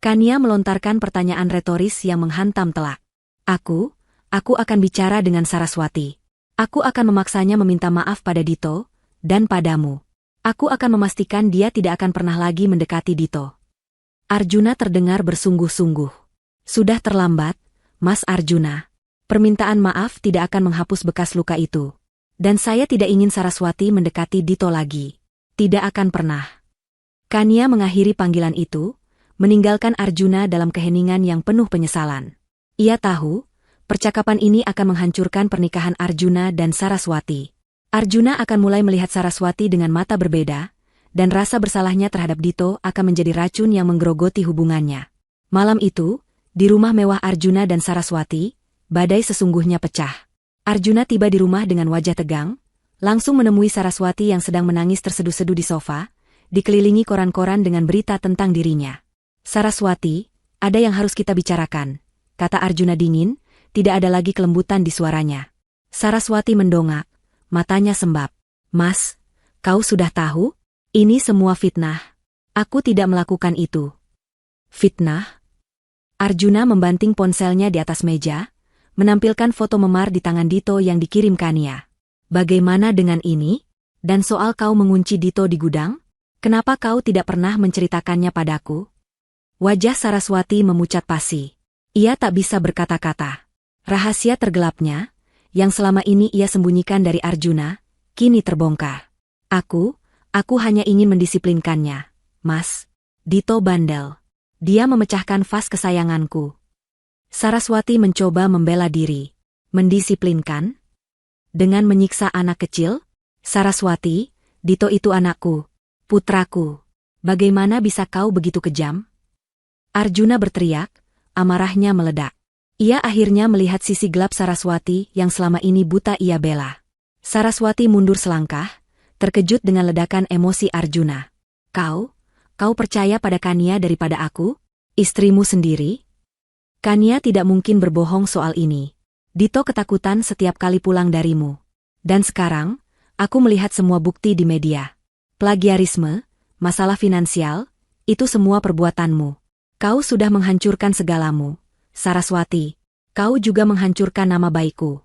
Kania melontarkan pertanyaan retoris yang menghantam telak. Aku akan bicara dengan Saraswati. Aku akan memaksanya meminta maaf pada Dito, dan padamu. Aku akan memastikan dia tidak akan pernah lagi mendekati Dito. Arjuna terdengar bersungguh-sungguh. Sudah terlambat, Mas Arjuna. Permintaan maaf tidak akan menghapus bekas luka itu. Dan saya tidak ingin Saraswati mendekati Dito lagi. Tidak akan pernah. Kania mengakhiri panggilan itu, meninggalkan Arjuna dalam keheningan yang penuh penyesalan. Ia tahu, percakapan ini akan menghancurkan pernikahan Arjuna dan Saraswati. Arjuna akan mulai melihat Saraswati dengan mata berbeda, dan rasa bersalahnya terhadap Dito akan menjadi racun yang menggerogoti hubungannya. Malam itu, di rumah mewah Arjuna dan Saraswati, badai sesungguhnya pecah. Arjuna tiba di rumah dengan wajah tegang, langsung menemui Saraswati yang sedang menangis terseduh-seduh di sofa, dikelilingi koran-koran dengan berita tentang dirinya. Saraswati, ada yang harus kita bicarakan, kata Arjuna dingin, tidak ada lagi kelembutan di suaranya. Saraswati mendongak, matanya sembab. Mas, kau sudah tahu? Ini semua fitnah. Aku tidak melakukan itu. Fitnah? Arjuna membanting ponselnya di atas meja, menampilkan foto memar di tangan Dito yang dikirim Kania. Bagaimana dengan ini? Dan soal kau mengunci Dito di gudang? Kenapa kau tidak pernah menceritakannya padaku? Wajah Saraswati memucat pasi. Ia tak bisa berkata-kata. Rahasia tergelapnya, yang selama ini ia sembunyikan dari Arjuna, kini terbongkar. Aku hanya ingin mendisiplinkannya, Mas. Dito bandel. Dia memecahkan vas kesayanganku. Saraswati mencoba membela diri. Mendisiplinkan? Dengan menyiksa anak kecil? Saraswati, Dito itu anakku, putraku. Bagaimana bisa kau begitu kejam? Arjuna berteriak, amarahnya meledak. Ia akhirnya melihat sisi gelap Saraswati yang selama ini buta ia bela. Saraswati mundur selangkah, terkejut dengan ledakan emosi Arjuna. Kau percaya pada Kania daripada aku? Istrimu sendiri? Kania tidak mungkin berbohong soal ini. Dito ketakutan setiap kali pulang darimu. Dan sekarang, aku melihat semua bukti di media. Plagiarisme, masalah finansial, itu semua perbuatanmu. Kau sudah menghancurkan segalamu. Saraswati, kau juga menghancurkan nama baikku.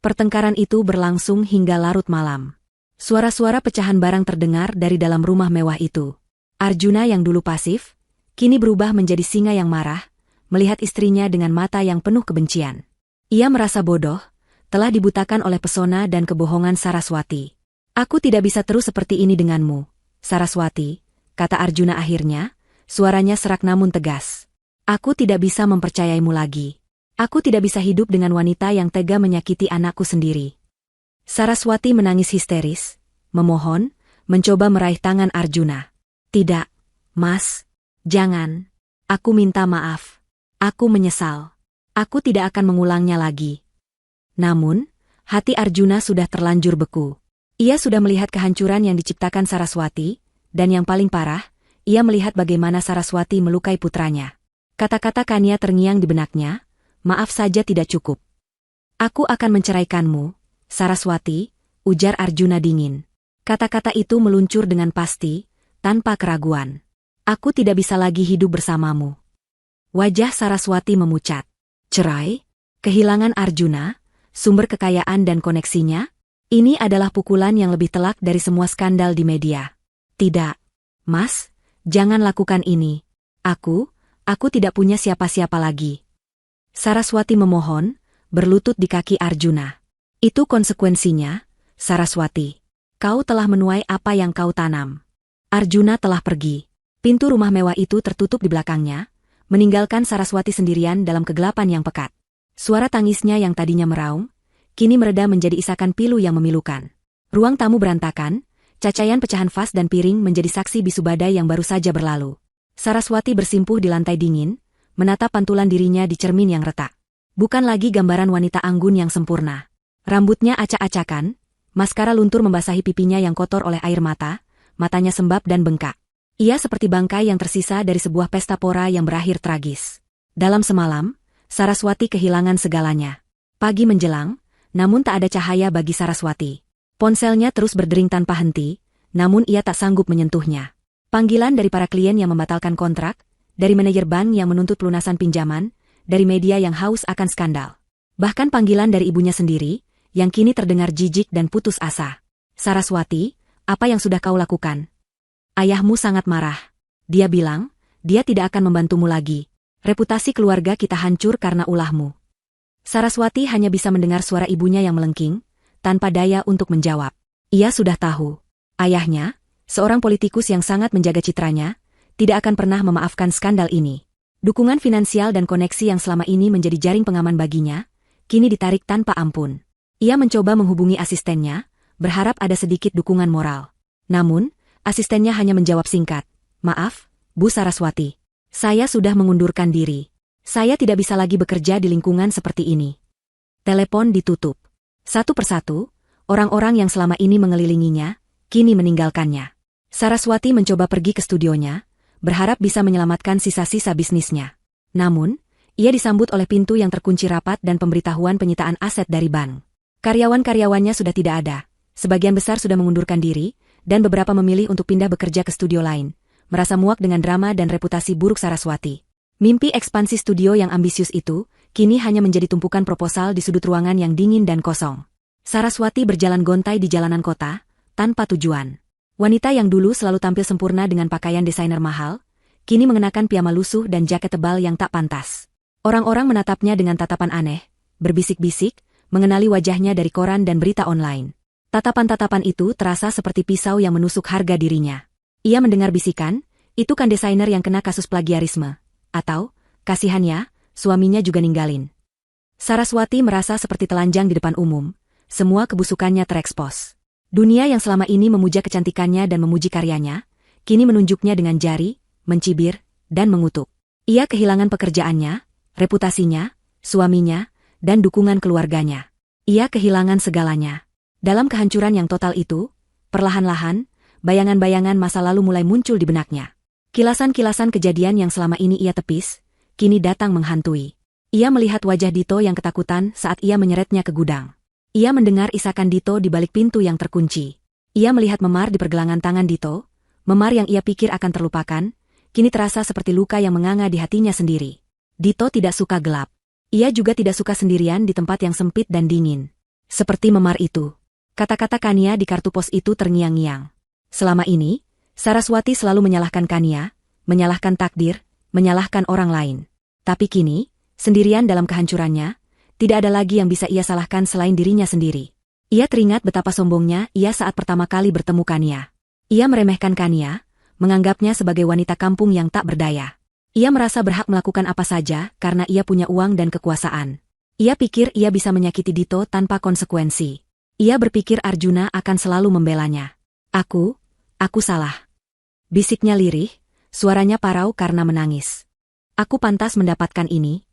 Pertengkaran itu berlangsung hingga larut malam. Suara-suara pecahan barang terdengar dari dalam rumah mewah itu. Arjuna yang dulu pasif, kini berubah menjadi singa yang marah, melihat istrinya dengan mata yang penuh kebencian. Ia merasa bodoh, telah dibutakan oleh pesona dan kebohongan Saraswati. Aku tidak bisa terus seperti ini denganmu, Saraswati, kata Arjuna akhirnya, suaranya serak namun tegas. Aku tidak bisa mempercayaimu lagi. Aku tidak bisa hidup dengan wanita yang tega menyakiti anakku sendiri. Saraswati menangis histeris, memohon, mencoba meraih tangan Arjuna. Tidak, Mas, jangan. Aku minta maaf. Aku menyesal. Aku tidak akan mengulangnya lagi. Namun, hati Arjuna sudah terlanjur beku. Ia sudah melihat kehancuran yang diciptakan Saraswati, dan yang paling parah, ia melihat bagaimana Saraswati melukai putranya. Kata-kata Kania terngiang di benaknya, maaf saja tidak cukup. Aku akan menceraikanmu, Saraswati, ujar Arjuna dingin. Kata-kata itu meluncur dengan pasti, tanpa keraguan. Aku tidak bisa lagi hidup bersamamu. Wajah Saraswati memucat. Cerai? Kehilangan Arjuna? Sumber kekayaan dan koneksinya? Ini adalah pukulan yang lebih telak dari semua skandal di media. Tidak. Mas, jangan lakukan ini. Aku tidak punya siapa-siapa lagi. Saraswati memohon, berlutut di kaki Arjuna. Itu konsekuensinya, Saraswati. Kau telah menuai apa yang kau tanam. Arjuna telah pergi. Pintu rumah mewah itu tertutup di belakangnya, meninggalkan Saraswati sendirian dalam kegelapan yang pekat. Suara tangisnya yang tadinya meraung, kini mereda menjadi isakan pilu yang memilukan. Ruang tamu berantakan, cacayan pecahan vas dan piring menjadi saksi bisu badai yang baru saja berlalu. Saraswati bersimpuh di lantai dingin, menatap pantulan dirinya di cermin yang retak. Bukan lagi gambaran wanita anggun yang sempurna. Rambutnya acak-acakan, maskara luntur membasahi pipinya yang kotor oleh air mata, matanya sembab dan bengkak. Ia seperti bangkai yang tersisa dari sebuah pesta pora yang berakhir tragis. Dalam semalam, Saraswati kehilangan segalanya. Pagi menjelang, namun tak ada cahaya bagi Saraswati. Ponselnya terus berdering tanpa henti, namun ia tak sanggup menyentuhnya. Panggilan dari para klien yang membatalkan kontrak, dari manajer bank yang menuntut pelunasan pinjaman, dari media yang haus akan skandal. Bahkan panggilan dari ibunya sendiri, yang kini terdengar jijik dan putus asa. Saraswati, apa yang sudah kau lakukan? Ayahmu sangat marah. Dia bilang, dia tidak akan membantumu lagi. Reputasi keluarga kita hancur karena ulahmu. Saraswati hanya bisa mendengar suara ibunya yang melengking, tanpa daya untuk menjawab. Ia sudah tahu. Ayahnya, seorang politikus yang sangat menjaga citranya, tidak akan pernah memaafkan skandal ini. Dukungan finansial dan koneksi yang selama ini menjadi jaring pengaman baginya, kini ditarik tanpa ampun. Ia mencoba menghubungi asistennya, berharap ada sedikit dukungan moral. Namun, asistennya hanya menjawab singkat, "Maaf, Bu Saraswati. Saya sudah mengundurkan diri. Saya tidak bisa lagi bekerja di lingkungan seperti ini." Telepon ditutup. Satu persatu, orang-orang yang selama ini mengelilinginya, kini meninggalkannya. Saraswati mencoba pergi ke studionya, berharap bisa menyelamatkan sisa-sisa bisnisnya. Namun, ia disambut oleh pintu yang terkunci rapat dan pemberitahuan penyitaan aset dari bank. Karyawan-karyawannya sudah tidak ada, sebagian besar sudah mengundurkan diri, dan beberapa memilih untuk pindah bekerja ke studio lain, merasa muak dengan drama dan reputasi buruk Saraswati. Mimpi ekspansi studio yang ambisius itu, kini hanya menjadi tumpukan proposal di sudut ruangan yang dingin dan kosong. Saraswati berjalan gontai di jalanan kota, tanpa tujuan. Wanita yang dulu selalu tampil sempurna dengan pakaian desainer mahal, kini mengenakan piyama lusuh dan jaket tebal yang tak pantas. Orang-orang menatapnya dengan tatapan aneh, berbisik-bisik, mengenali wajahnya dari koran dan berita online. Tatapan-tatapan itu terasa seperti pisau yang menusuk harga dirinya. Ia mendengar bisikan, itu kan desainer yang kena kasus plagiarisme. Atau, kasihannya, suaminya juga ninggalin. Saraswati merasa seperti telanjang di depan umum, semua kebusukannya terekspos. Dunia yang selama ini memuja kecantikannya dan memuji karyanya, kini menunjuknya dengan jari, mencibir, dan mengutuk. Ia kehilangan pekerjaannya, reputasinya, suaminya, dan dukungan keluarganya. Ia kehilangan segalanya. Dalam kehancuran yang total itu, perlahan-lahan, bayangan-bayangan masa lalu mulai muncul di benaknya. Kilasan-kilasan kejadian yang selama ini ia tepis, kini datang menghantui. Ia melihat wajah Dito yang ketakutan saat ia menyeretnya ke gudang. Ia mendengar isakan Dito di balik pintu yang terkunci. Ia melihat memar di pergelangan tangan Dito, memar yang ia pikir akan terlupakan, kini terasa seperti luka yang menganga di hatinya sendiri. Dito tidak suka gelap. Ia juga tidak suka sendirian di tempat yang sempit dan dingin. Seperti memar itu. Kata-kata Kania di kartu pos itu terngiang-ngiang. Selama ini, Saraswati selalu menyalahkan Kania, menyalahkan takdir, menyalahkan orang lain. Tapi kini, sendirian dalam kehancurannya, tidak ada lagi yang bisa ia salahkan selain dirinya sendiri. Ia teringat betapa sombongnya ia saat pertama kali bertemu Kania. Ia meremehkan Kania, menganggapnya sebagai wanita kampung yang tak berdaya. Ia merasa berhak melakukan apa saja karena ia punya uang dan kekuasaan. Ia pikir ia bisa menyakiti Dito tanpa konsekuensi. Ia berpikir Arjuna akan selalu membelanya. Aku salah. Bisiknya lirih, suaranya parau karena menangis. Aku pantas mendapatkan ini.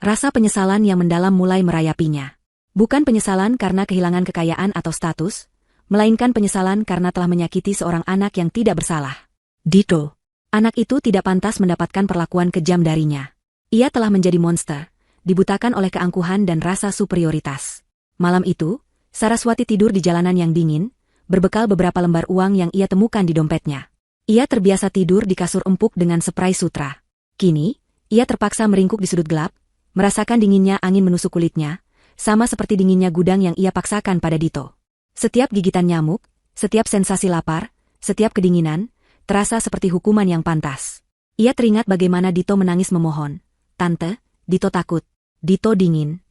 Rasa penyesalan yang mendalam mulai merayapinya. Bukan penyesalan karena kehilangan kekayaan atau status, melainkan penyesalan karena telah menyakiti seorang anak yang tidak bersalah. Dito. Anak itu tidak pantas mendapatkan perlakuan kejam darinya. Ia telah menjadi monster, dibutakan oleh keangkuhan dan rasa superioritas. Malam itu, Saraswati tidur di jalanan yang dingin, berbekal beberapa lembar uang yang ia temukan di dompetnya. Ia terbiasa tidur di kasur empuk dengan spray sutra. Kini, ia terpaksa meringkuk di sudut gelap, merasakan dinginnya angin menusuk kulitnya, sama seperti dinginnya gudang yang ia paksakan pada Dito. Setiap gigitan nyamuk, setiap sensasi lapar, setiap kedinginan, terasa seperti hukuman yang pantas. Ia teringat bagaimana Dito menangis memohon, "Tante, Dito takut, Dito dingin."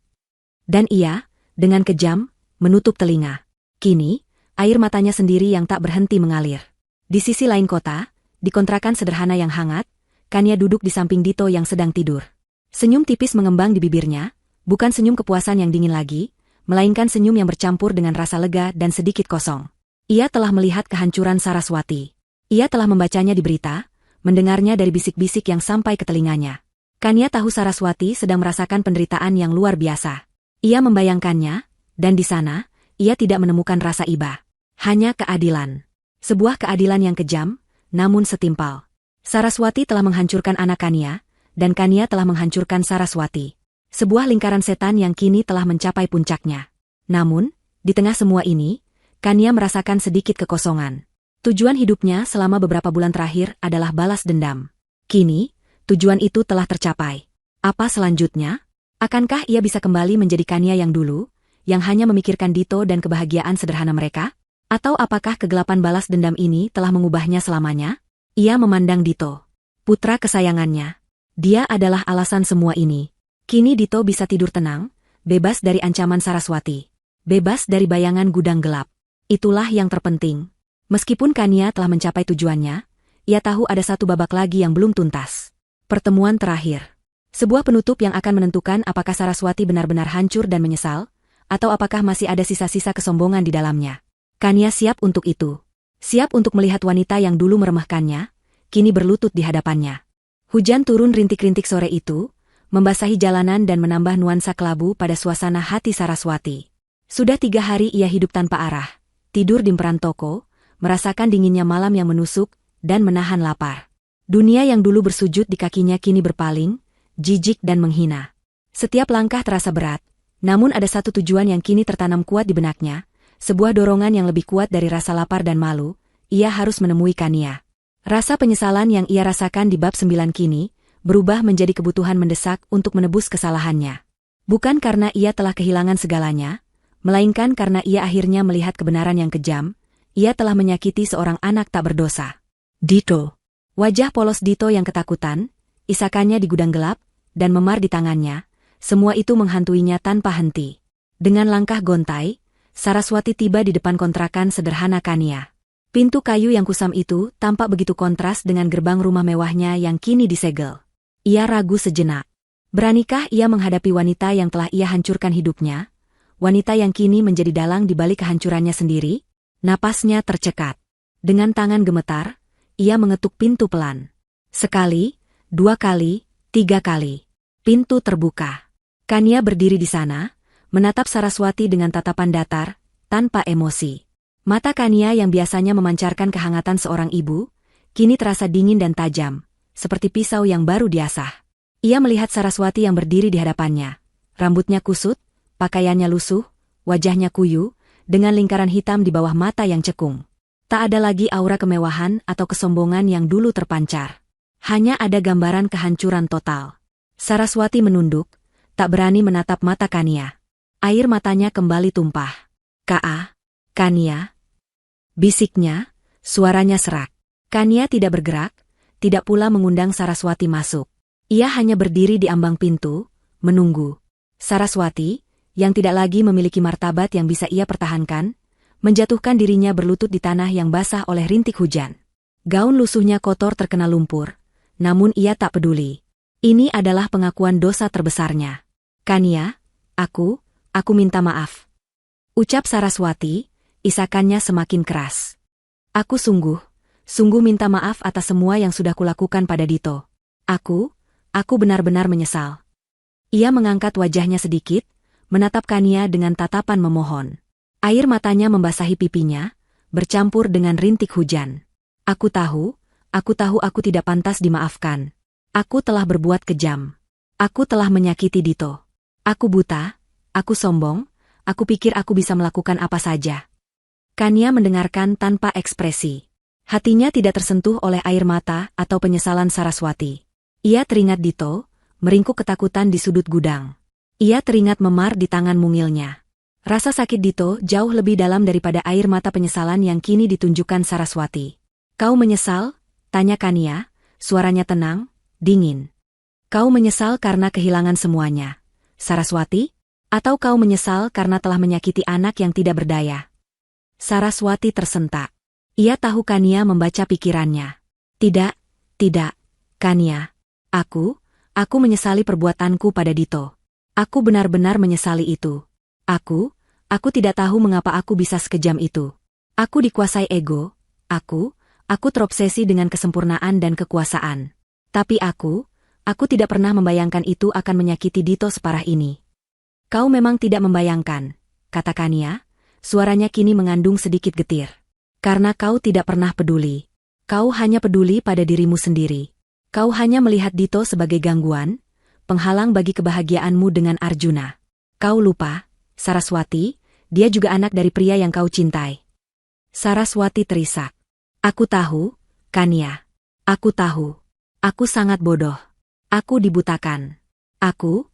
Dan ia, dengan kejam, menutup telinga. Kini, air matanya sendiri yang tak berhenti mengalir. Di sisi lain kota, di kontrakan sederhana yang hangat, Kania duduk di samping Dito yang sedang tidur. Senyum tipis mengembang di bibirnya, bukan senyum kepuasan yang dingin lagi, melainkan senyum yang bercampur dengan rasa lega dan sedikit kosong. Ia telah melihat kehancuran Saraswati. Ia telah membacanya di berita, mendengarnya dari bisik-bisik yang sampai ke telinganya. Kania tahu Saraswati sedang merasakan penderitaan yang luar biasa. Ia membayangkannya, dan di sana, ia tidak menemukan rasa iba. Hanya keadilan. Sebuah keadilan yang kejam, namun setimpal. Saraswati telah menghancurkan anak Kania, dan Kania telah menghancurkan Saraswati. Sebuah lingkaran setan yang kini telah mencapai puncaknya. Namun, di tengah semua ini, Kania merasakan sedikit kekosongan. Tujuan hidupnya selama beberapa bulan terakhir adalah balas dendam. Kini, tujuan itu telah tercapai. Apa selanjutnya? Akankah ia bisa kembali menjadi Kania yang dulu, yang hanya memikirkan Dito dan kebahagiaan sederhana mereka? Atau apakah kegelapan balas dendam ini telah mengubahnya selamanya? Ia memandang Dito, putra kesayangannya. Dia adalah alasan semua ini. Kini Dito bisa tidur tenang, bebas dari ancaman Saraswati. Bebas dari bayangan gudang gelap. Itulah yang terpenting. Meskipun Kania telah mencapai tujuannya, ia tahu ada satu babak lagi yang belum tuntas. Pertemuan terakhir. Sebuah penutup yang akan menentukan apakah Saraswati benar-benar hancur dan menyesal, atau apakah masih ada sisa-sisa kesombongan di dalamnya. Kania siap untuk itu. Siap untuk melihat wanita yang dulu meremehkannya, kini berlutut di hadapannya. Hujan turun rintik-rintik sore itu, membasahi jalanan dan menambah nuansa kelabu pada suasana hati Saraswati. Sudah 3 hari ia hidup tanpa arah, tidur di emperan toko, merasakan dinginnya malam yang menusuk, dan menahan lapar. Dunia yang dulu bersujud di kakinya kini berpaling, jijik dan menghina. Setiap langkah terasa berat, namun ada satu tujuan yang kini tertanam kuat di benaknya, sebuah dorongan yang lebih kuat dari rasa lapar dan malu, ia harus menemui Kania. Rasa penyesalan yang ia rasakan di bab 9 kini, berubah menjadi kebutuhan mendesak untuk menebus kesalahannya. Bukan karena ia telah kehilangan segalanya, melainkan karena ia akhirnya melihat kebenaran yang kejam, ia telah menyakiti seorang anak tak berdosa. Dito. Wajah polos Dito yang ketakutan, isakannya di gudang gelap, dan memar di tangannya, semua itu menghantuinya tanpa henti. Dengan langkah gontai, Saraswati tiba di depan kontrakan sederhana Kania. Pintu kayu yang kusam itu tampak begitu kontras dengan gerbang rumah mewahnya yang kini disegel. Ia ragu sejenak. Beranikah ia menghadapi wanita yang telah ia hancurkan hidupnya? Wanita yang kini menjadi dalang di balik kehancurannya sendiri? Napasnya tercekat. Dengan tangan gemetar, ia mengetuk pintu pelan. Sekali, 2 kali, 3 kali. Pintu terbuka. Kania berdiri di sana, menatap Saraswati dengan tatapan datar, tanpa emosi. Mata Kania yang biasanya memancarkan kehangatan seorang ibu, kini terasa dingin dan tajam, seperti pisau yang baru diasah. Ia melihat Saraswati yang berdiri di hadapannya. Rambutnya kusut, pakaiannya lusuh, wajahnya kuyu, dengan lingkaran hitam di bawah mata yang cekung. Tak ada lagi aura kemewahan atau kesombongan yang dulu terpancar. Hanya ada gambaran kehancuran total. Saraswati menunduk, tak berani menatap mata Kania. Air matanya kembali tumpah. Kania. Bisiknya, suaranya serak. Kania tidak bergerak, tidak pula mengundang Saraswati masuk. Ia hanya berdiri di ambang pintu, menunggu. Saraswati, yang tidak lagi memiliki martabat yang bisa ia pertahankan, menjatuhkan dirinya berlutut di tanah yang basah oleh rintik hujan. Gaun lusuhnya kotor terkena lumpur, namun ia tak peduli. Ini adalah pengakuan dosa terbesarnya. Kania, aku minta maaf. Ucap Saraswati, isakannya semakin keras. Aku sungguh minta maaf atas semua yang sudah kulakukan pada Dito. Aku benar-benar menyesal. Ia mengangkat wajahnya sedikit, menatap Kania dengan tatapan memohon. Air matanya membasahi pipinya, bercampur dengan rintik hujan. Aku tahu aku tidak pantas dimaafkan. Aku telah berbuat kejam. Aku telah menyakiti Dito. Aku buta, aku sombong, aku pikir aku bisa melakukan apa saja. Kania mendengarkan tanpa ekspresi. Hatinya tidak tersentuh oleh air mata atau penyesalan Saraswati. Ia teringat Dito, meringkuk ketakutan di sudut gudang. Ia teringat memar di tangan mungilnya. Rasa sakit Dito jauh lebih dalam daripada air mata penyesalan yang kini ditunjukkan Saraswati. Kau menyesal? Tanya Kania, suaranya tenang, dingin. Kau menyesal karena kehilangan semuanya, Saraswati? Atau kau menyesal karena telah menyakiti anak yang tidak berdaya? Saraswati tersentak. Ia tahu Kania membaca pikirannya. Tidak, Kania. Aku menyesali perbuatanku pada Dito. Aku benar-benar menyesali itu. Aku tidak tahu mengapa aku bisa sekejam itu. Aku dikuasai ego. Aku terobsesi dengan kesempurnaan dan kekuasaan. Tapi aku tidak pernah membayangkan itu akan menyakiti Dito separah ini. Kau memang tidak membayangkan, kata Kania, suaranya kini mengandung sedikit getir. Karena kau tidak pernah peduli. Kau hanya peduli pada dirimu sendiri. Kau hanya melihat Dito sebagai gangguan, penghalang bagi kebahagiaanmu dengan Arjuna. Kau lupa, Saraswati, dia juga anak dari pria yang kau cintai. Saraswati terisak. Aku tahu, Kanya. Aku tahu. Aku sangat bodoh. Aku dibutakan. Aku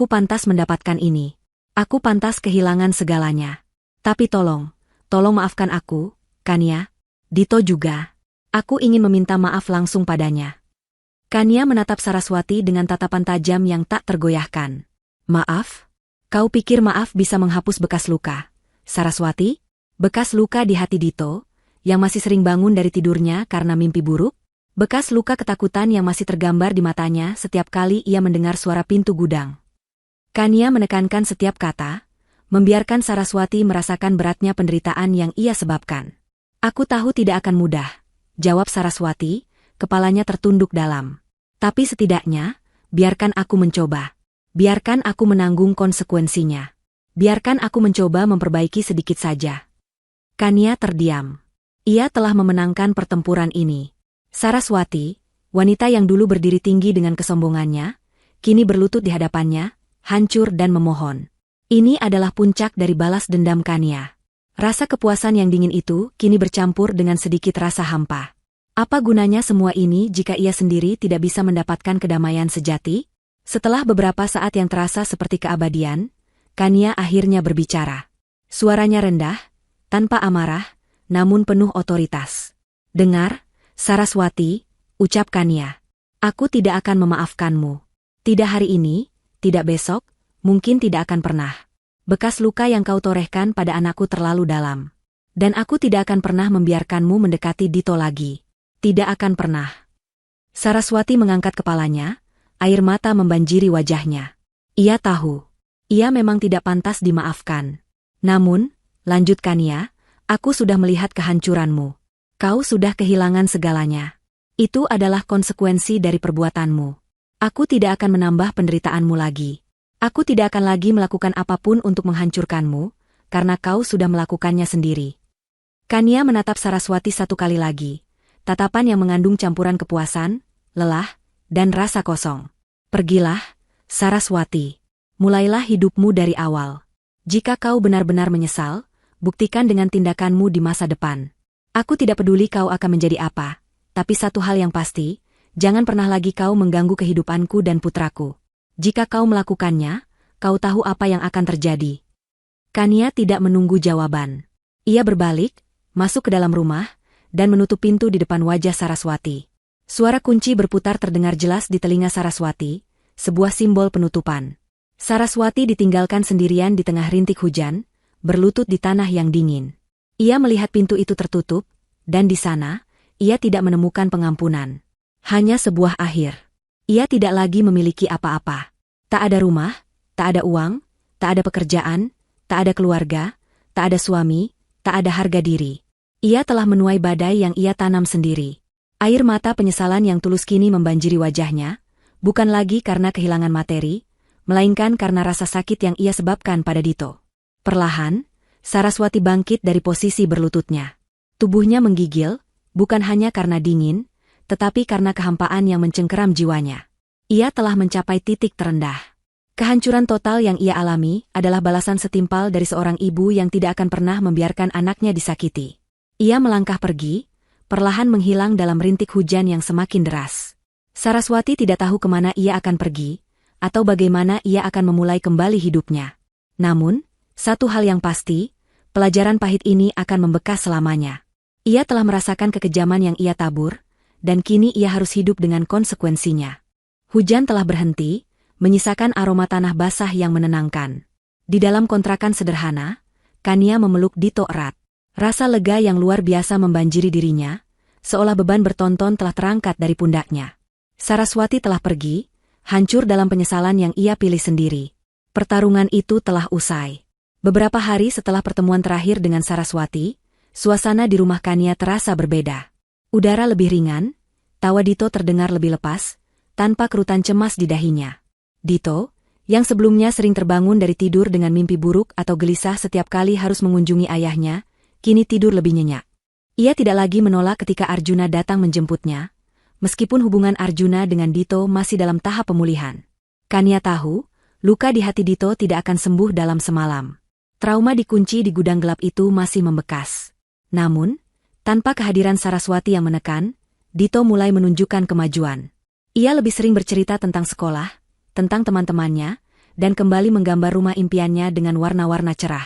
pantas mendapatkan ini. Aku pantas kehilangan segalanya. Tapi tolong maafkan aku, Kanya. Dito juga. Aku ingin meminta maaf langsung padanya. Kanya menatap Saraswati dengan tatapan tajam yang tak tergoyahkan. Maaf? Kau pikir maaf bisa menghapus bekas luka, Saraswati? Bekas luka di hati Dito, yang masih sering bangun dari tidurnya karena mimpi buruk? Bekas luka ketakutan yang masih tergambar di matanya setiap kali ia mendengar suara pintu gudang. Kanya menekankan setiap kata, membiarkan Saraswati merasakan beratnya penderitaan yang ia sebabkan. Aku tahu tidak akan mudah, jawab Saraswati, kepalanya tertunduk dalam. Tapi setidaknya, biarkan aku mencoba. Biarkan aku menanggung konsekuensinya. Biarkan aku mencoba memperbaiki sedikit saja. Kanya terdiam. Ia telah memenangkan pertempuran ini. Saraswati, wanita yang dulu berdiri tinggi dengan kesombongannya, kini berlutut di hadapannya, hancur dan memohon. Ini adalah puncak dari balas dendam Kanya. Rasa kepuasan yang dingin itu kini bercampur dengan sedikit rasa hampa. Apa gunanya semua ini jika ia sendiri tidak bisa mendapatkan kedamaian sejati? Setelah beberapa saat yang terasa seperti keabadian, Kanya akhirnya berbicara. Suaranya rendah, tanpa amarah, namun penuh otoritas. Dengar, Saraswati, ucap Kanya. Aku tidak akan memaafkanmu. Tidak hari ini, tidak besok, mungkin tidak akan pernah. Bekas luka yang kau torehkan pada anakku terlalu dalam. Dan aku tidak akan pernah membiarkanmu mendekati Dito lagi. Tidak akan pernah. Saraswati mengangkat kepalanya, air mata membanjiri wajahnya. Ia tahu. Ia memang tidak pantas dimaafkan. Namun, lanjut Kanya, aku sudah melihat kehancuranmu. Kau sudah kehilangan segalanya. Itu adalah konsekuensi dari perbuatanmu. Aku tidak akan menambah penderitaanmu lagi. Aku tidak akan lagi melakukan apapun untuk menghancurkanmu, karena kau sudah melakukannya sendiri. Kanya menatap Saraswati satu kali lagi, tatapan yang mengandung campuran kepuasan, lelah, dan rasa kosong. Pergilah, Saraswati. Mulailah hidupmu dari awal. Jika kau benar-benar menyesal, buktikan dengan tindakanmu di masa depan. Aku tidak peduli kau akan menjadi apa, tapi satu hal yang pasti, jangan pernah lagi kau mengganggu kehidupanku dan putraku. Jika kau melakukannya, kau tahu apa yang akan terjadi. Kanya tidak menunggu jawaban. Ia berbalik, masuk ke dalam rumah, dan menutup pintu di depan wajah Saraswati. Suara kunci berputar terdengar jelas di telinga Saraswati, sebuah simbol penutupan. Saraswati ditinggalkan sendirian di tengah rintik hujan, berlutut di tanah yang dingin. Ia melihat pintu itu tertutup, dan di sana, ia tidak menemukan pengampunan. Hanya sebuah akhir. Ia tidak lagi memiliki apa-apa. Tak ada rumah, tak ada uang, tak ada pekerjaan, tak ada keluarga, tak ada suami, tak ada harga diri. Ia telah menuai badai yang ia tanam sendiri. Air mata penyesalan yang tulus kini membanjiri wajahnya, bukan lagi karena kehilangan materi, melainkan karena rasa sakit yang ia sebabkan pada Dito. Perlahan, Saraswati bangkit dari posisi berlututnya. Tubuhnya menggigil, bukan hanya karena dingin, tetapi karena kehampaan yang mencengkeram jiwanya. Ia telah mencapai titik terendah. Kehancuran total yang ia alami adalah balasan setimpal dari seorang ibu yang tidak akan pernah membiarkan anaknya disakiti. Ia melangkah pergi, perlahan menghilang dalam rintik hujan yang semakin deras. Saraswati tidak tahu kemana ia akan pergi, atau bagaimana ia akan memulai kembali hidupnya. Namun, satu hal yang pasti, pelajaran pahit ini akan membekas selamanya. Ia telah merasakan kekejaman yang ia tabur, dan kini ia harus hidup dengan konsekuensinya. Hujan telah berhenti, menyisakan aroma tanah basah yang menenangkan. Di dalam kontrakan sederhana, Kanya memeluk Dito erat. Rasa lega yang luar biasa membanjiri dirinya, seolah beban bertonton telah terangkat dari pundaknya. Saraswati telah pergi, hancur dalam penyesalan yang ia pilih sendiri. Pertarungan itu telah usai. Beberapa hari setelah pertemuan terakhir dengan Saraswati, suasana di rumah Kanya terasa berbeda. Udara lebih ringan, tawa Dito terdengar lebih lepas, tanpa kerutan cemas di dahinya. Dito, yang sebelumnya sering terbangun dari tidur dengan mimpi buruk atau gelisah setiap kali harus mengunjungi ayahnya, kini tidur lebih nyenyak. Ia tidak lagi menolak ketika Arjuna datang menjemputnya, meskipun hubungan Arjuna dengan Dito masih dalam tahap pemulihan. Kania tahu, luka di hati Dito tidak akan sembuh dalam semalam. Trauma dikunci di gudang gelap itu masih membekas. Namun, tanpa kehadiran Saraswati yang menekan, Dito mulai menunjukkan kemajuan. Ia lebih sering bercerita tentang sekolah, tentang teman-temannya, dan kembali menggambar rumah impiannya dengan warna-warna cerah.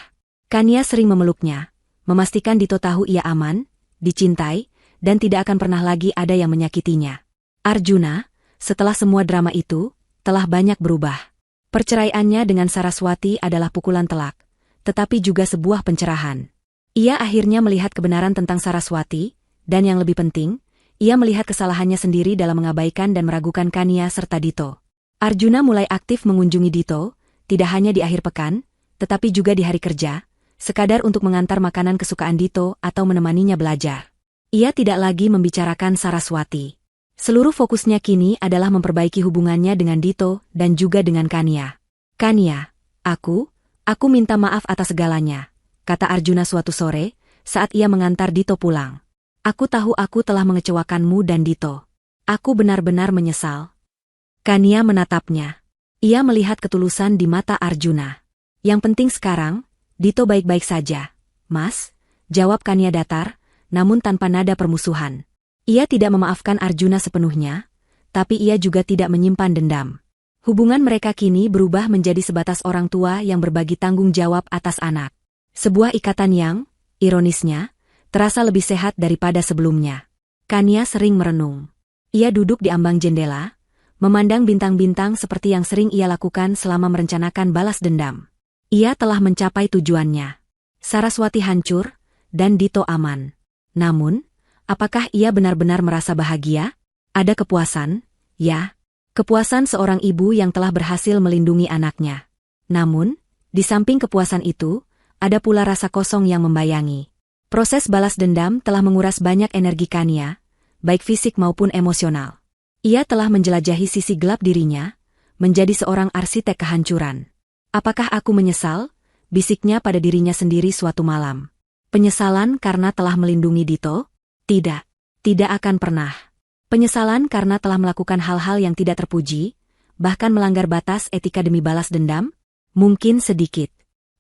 Kania sering memeluknya, memastikan Dito tahu ia aman, dicintai, dan tidak akan pernah lagi ada yang menyakitinya. Arjuna, setelah semua drama itu, telah banyak berubah. Perceraiannya dengan Saraswati adalah pukulan telak, tetapi juga sebuah pencerahan. Ia akhirnya melihat kebenaran tentang Saraswati, dan yang lebih penting, ia melihat kesalahannya sendiri dalam mengabaikan dan meragukan Kania serta Dito. Arjuna mulai aktif mengunjungi Dito, tidak hanya di akhir pekan, tetapi juga di hari kerja, sekadar untuk mengantar makanan kesukaan Dito atau menemaninya belajar. Ia tidak lagi membicarakan Saraswati. Seluruh fokusnya kini adalah memperbaiki hubungannya dengan Dito dan juga dengan Kania. Kania, aku minta maaf atas segalanya, kata Arjuna suatu sore, saat ia mengantar Dito pulang. Aku tahu aku telah mengecewakanmu dan Dito. Aku benar-benar menyesal. Kania menatapnya. Ia melihat ketulusan di mata Arjuna. Yang penting sekarang, Dito baik-baik saja. Mas, jawab Kania datar, namun tanpa nada permusuhan. Ia tidak memaafkan Arjuna sepenuhnya, tapi ia juga tidak menyimpan dendam. Hubungan mereka kini berubah menjadi sebatas orang tua yang berbagi tanggung jawab atas anak. Sebuah ikatan yang, ironisnya, terasa lebih sehat daripada sebelumnya. Kania sering merenung. Ia duduk di ambang jendela, memandang bintang-bintang seperti yang sering ia lakukan selama merencanakan balas dendam. Ia telah mencapai tujuannya. Saraswati hancur, dan Dito aman. Namun, apakah ia benar-benar merasa bahagia? Ada kepuasan, ya. Kepuasan seorang ibu yang telah berhasil melindungi anaknya. Namun, di samping kepuasan itu, ada pula rasa kosong yang membayangi. Proses balas dendam telah menguras banyak energi Kania, baik fisik maupun emosional. Ia telah menjelajahi sisi gelap dirinya, menjadi seorang arsitek kehancuran. Apakah aku menyesal? Bisiknya pada dirinya sendiri suatu malam. Penyesalan karena telah melindungi Dito? Tidak. Tidak akan pernah. Penyesalan karena telah melakukan hal-hal yang tidak terpuji, bahkan melanggar batas etika demi balas dendam? Mungkin sedikit.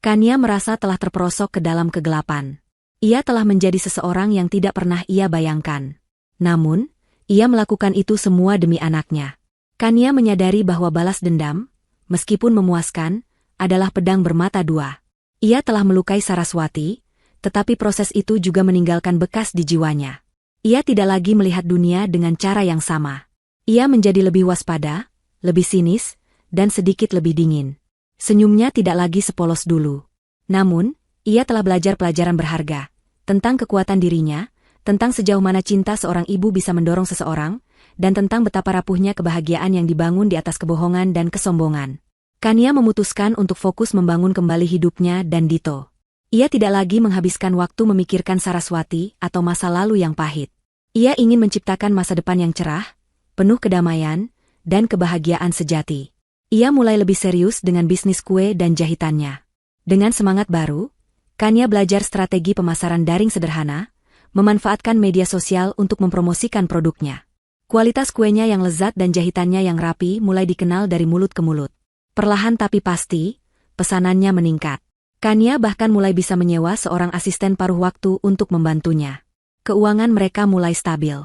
Kania merasa telah terperosok ke dalam kegelapan. Ia telah menjadi seseorang yang tidak pernah ia bayangkan. Namun, ia melakukan itu semua demi anaknya. Kania menyadari bahwa balas dendam, meskipun memuaskan, adalah pedang bermata dua. Ia telah melukai Saraswati, tetapi proses itu juga meninggalkan bekas di jiwanya. Ia tidak lagi melihat dunia dengan cara yang sama. Ia menjadi lebih waspada, lebih sinis, dan sedikit lebih dingin. Senyumnya tidak lagi sepolos dulu. Namun, ia telah belajar pelajaran berharga tentang kekuatan dirinya, tentang sejauh mana cinta seorang ibu bisa mendorong seseorang, dan tentang betapa rapuhnya kebahagiaan yang dibangun di atas kebohongan dan kesombongan. Kania memutuskan untuk fokus membangun kembali hidupnya dan Dito. Ia tidak lagi menghabiskan waktu memikirkan Saraswati atau masa lalu yang pahit. Ia ingin menciptakan masa depan yang cerah, penuh kedamaian, dan kebahagiaan sejati. Ia mulai lebih serius dengan bisnis kue dan jahitannya. Dengan semangat baru, Kania belajar strategi pemasaran daring sederhana, memanfaatkan media sosial untuk mempromosikan produknya. Kualitas kuenya yang lezat dan jahitannya yang rapi mulai dikenal dari mulut ke mulut. Perlahan tapi pasti, pesanannya meningkat. Kania bahkan mulai bisa menyewa seorang asisten paruh waktu untuk membantunya. Keuangan mereka mulai stabil.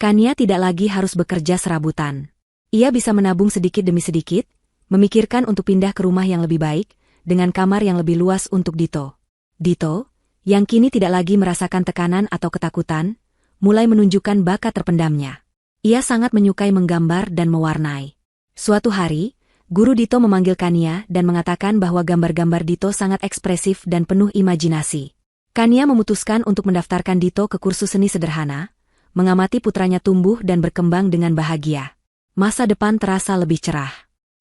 Kania tidak lagi harus bekerja serabutan. Ia bisa menabung sedikit demi sedikit, memikirkan untuk pindah ke rumah yang lebih baik, dengan kamar yang lebih luas untuk Dito. Dito, yang kini tidak lagi merasakan tekanan atau ketakutan, mulai menunjukkan bakat terpendamnya. Ia sangat menyukai menggambar dan mewarnai. Suatu hari, guru Dito memanggil Kania dan mengatakan bahwa gambar-gambar Dito sangat ekspresif dan penuh imajinasi. Kania memutuskan untuk mendaftarkan Dito ke kursus seni sederhana, mengamati putranya tumbuh dan berkembang dengan bahagia. Masa depan terasa lebih cerah.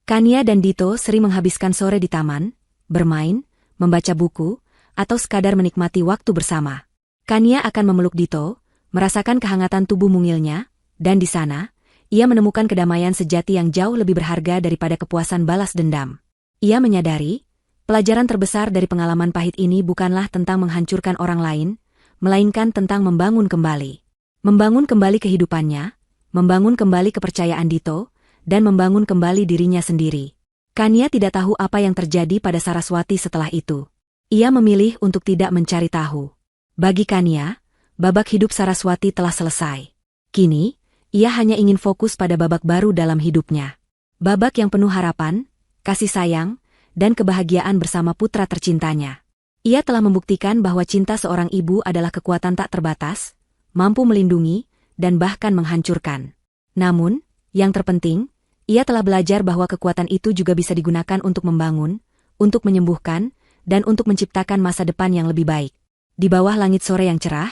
Kania dan Dito sering menghabiskan sore di taman, bermain, membaca buku, atau sekadar menikmati waktu bersama. Kania akan memeluk Dito, merasakan kehangatan tubuh mungilnya, dan di sana, ia menemukan kedamaian sejati yang jauh lebih berharga daripada kepuasan balas dendam. Ia menyadari, pelajaran terbesar dari pengalaman pahit ini bukanlah tentang menghancurkan orang lain, melainkan tentang membangun kembali. Membangun kembali kehidupannya, membangun kembali kepercayaan Dito, dan membangun kembali dirinya sendiri. Kania tidak tahu apa yang terjadi pada Saraswati setelah itu. Ia memilih untuk tidak mencari tahu. Bagi Kania, babak hidup Saraswati telah selesai. Kini, ia hanya ingin fokus pada babak baru dalam hidupnya. Babak yang penuh harapan, kasih sayang, dan kebahagiaan bersama putra tercintanya. Ia telah membuktikan bahwa cinta seorang ibu adalah kekuatan tak terbatas, mampu melindungi, dan bahkan menghancurkan. Namun, yang terpenting, ia telah belajar bahwa kekuatan itu juga bisa digunakan untuk membangun, untuk menyembuhkan, dan untuk menciptakan masa depan yang lebih baik. Di bawah langit sore yang cerah,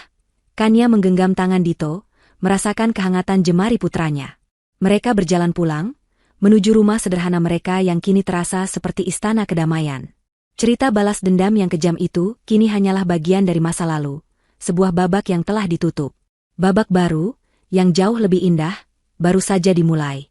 Kania menggenggam tangan Dito, merasakan kehangatan jemari putranya. Mereka berjalan pulang, menuju rumah sederhana mereka yang kini terasa seperti istana kedamaian. Cerita balas dendam yang kejam itu kini hanyalah bagian dari masa lalu, sebuah babak yang telah ditutup. Babak baru, yang jauh lebih indah, baru saja dimulai.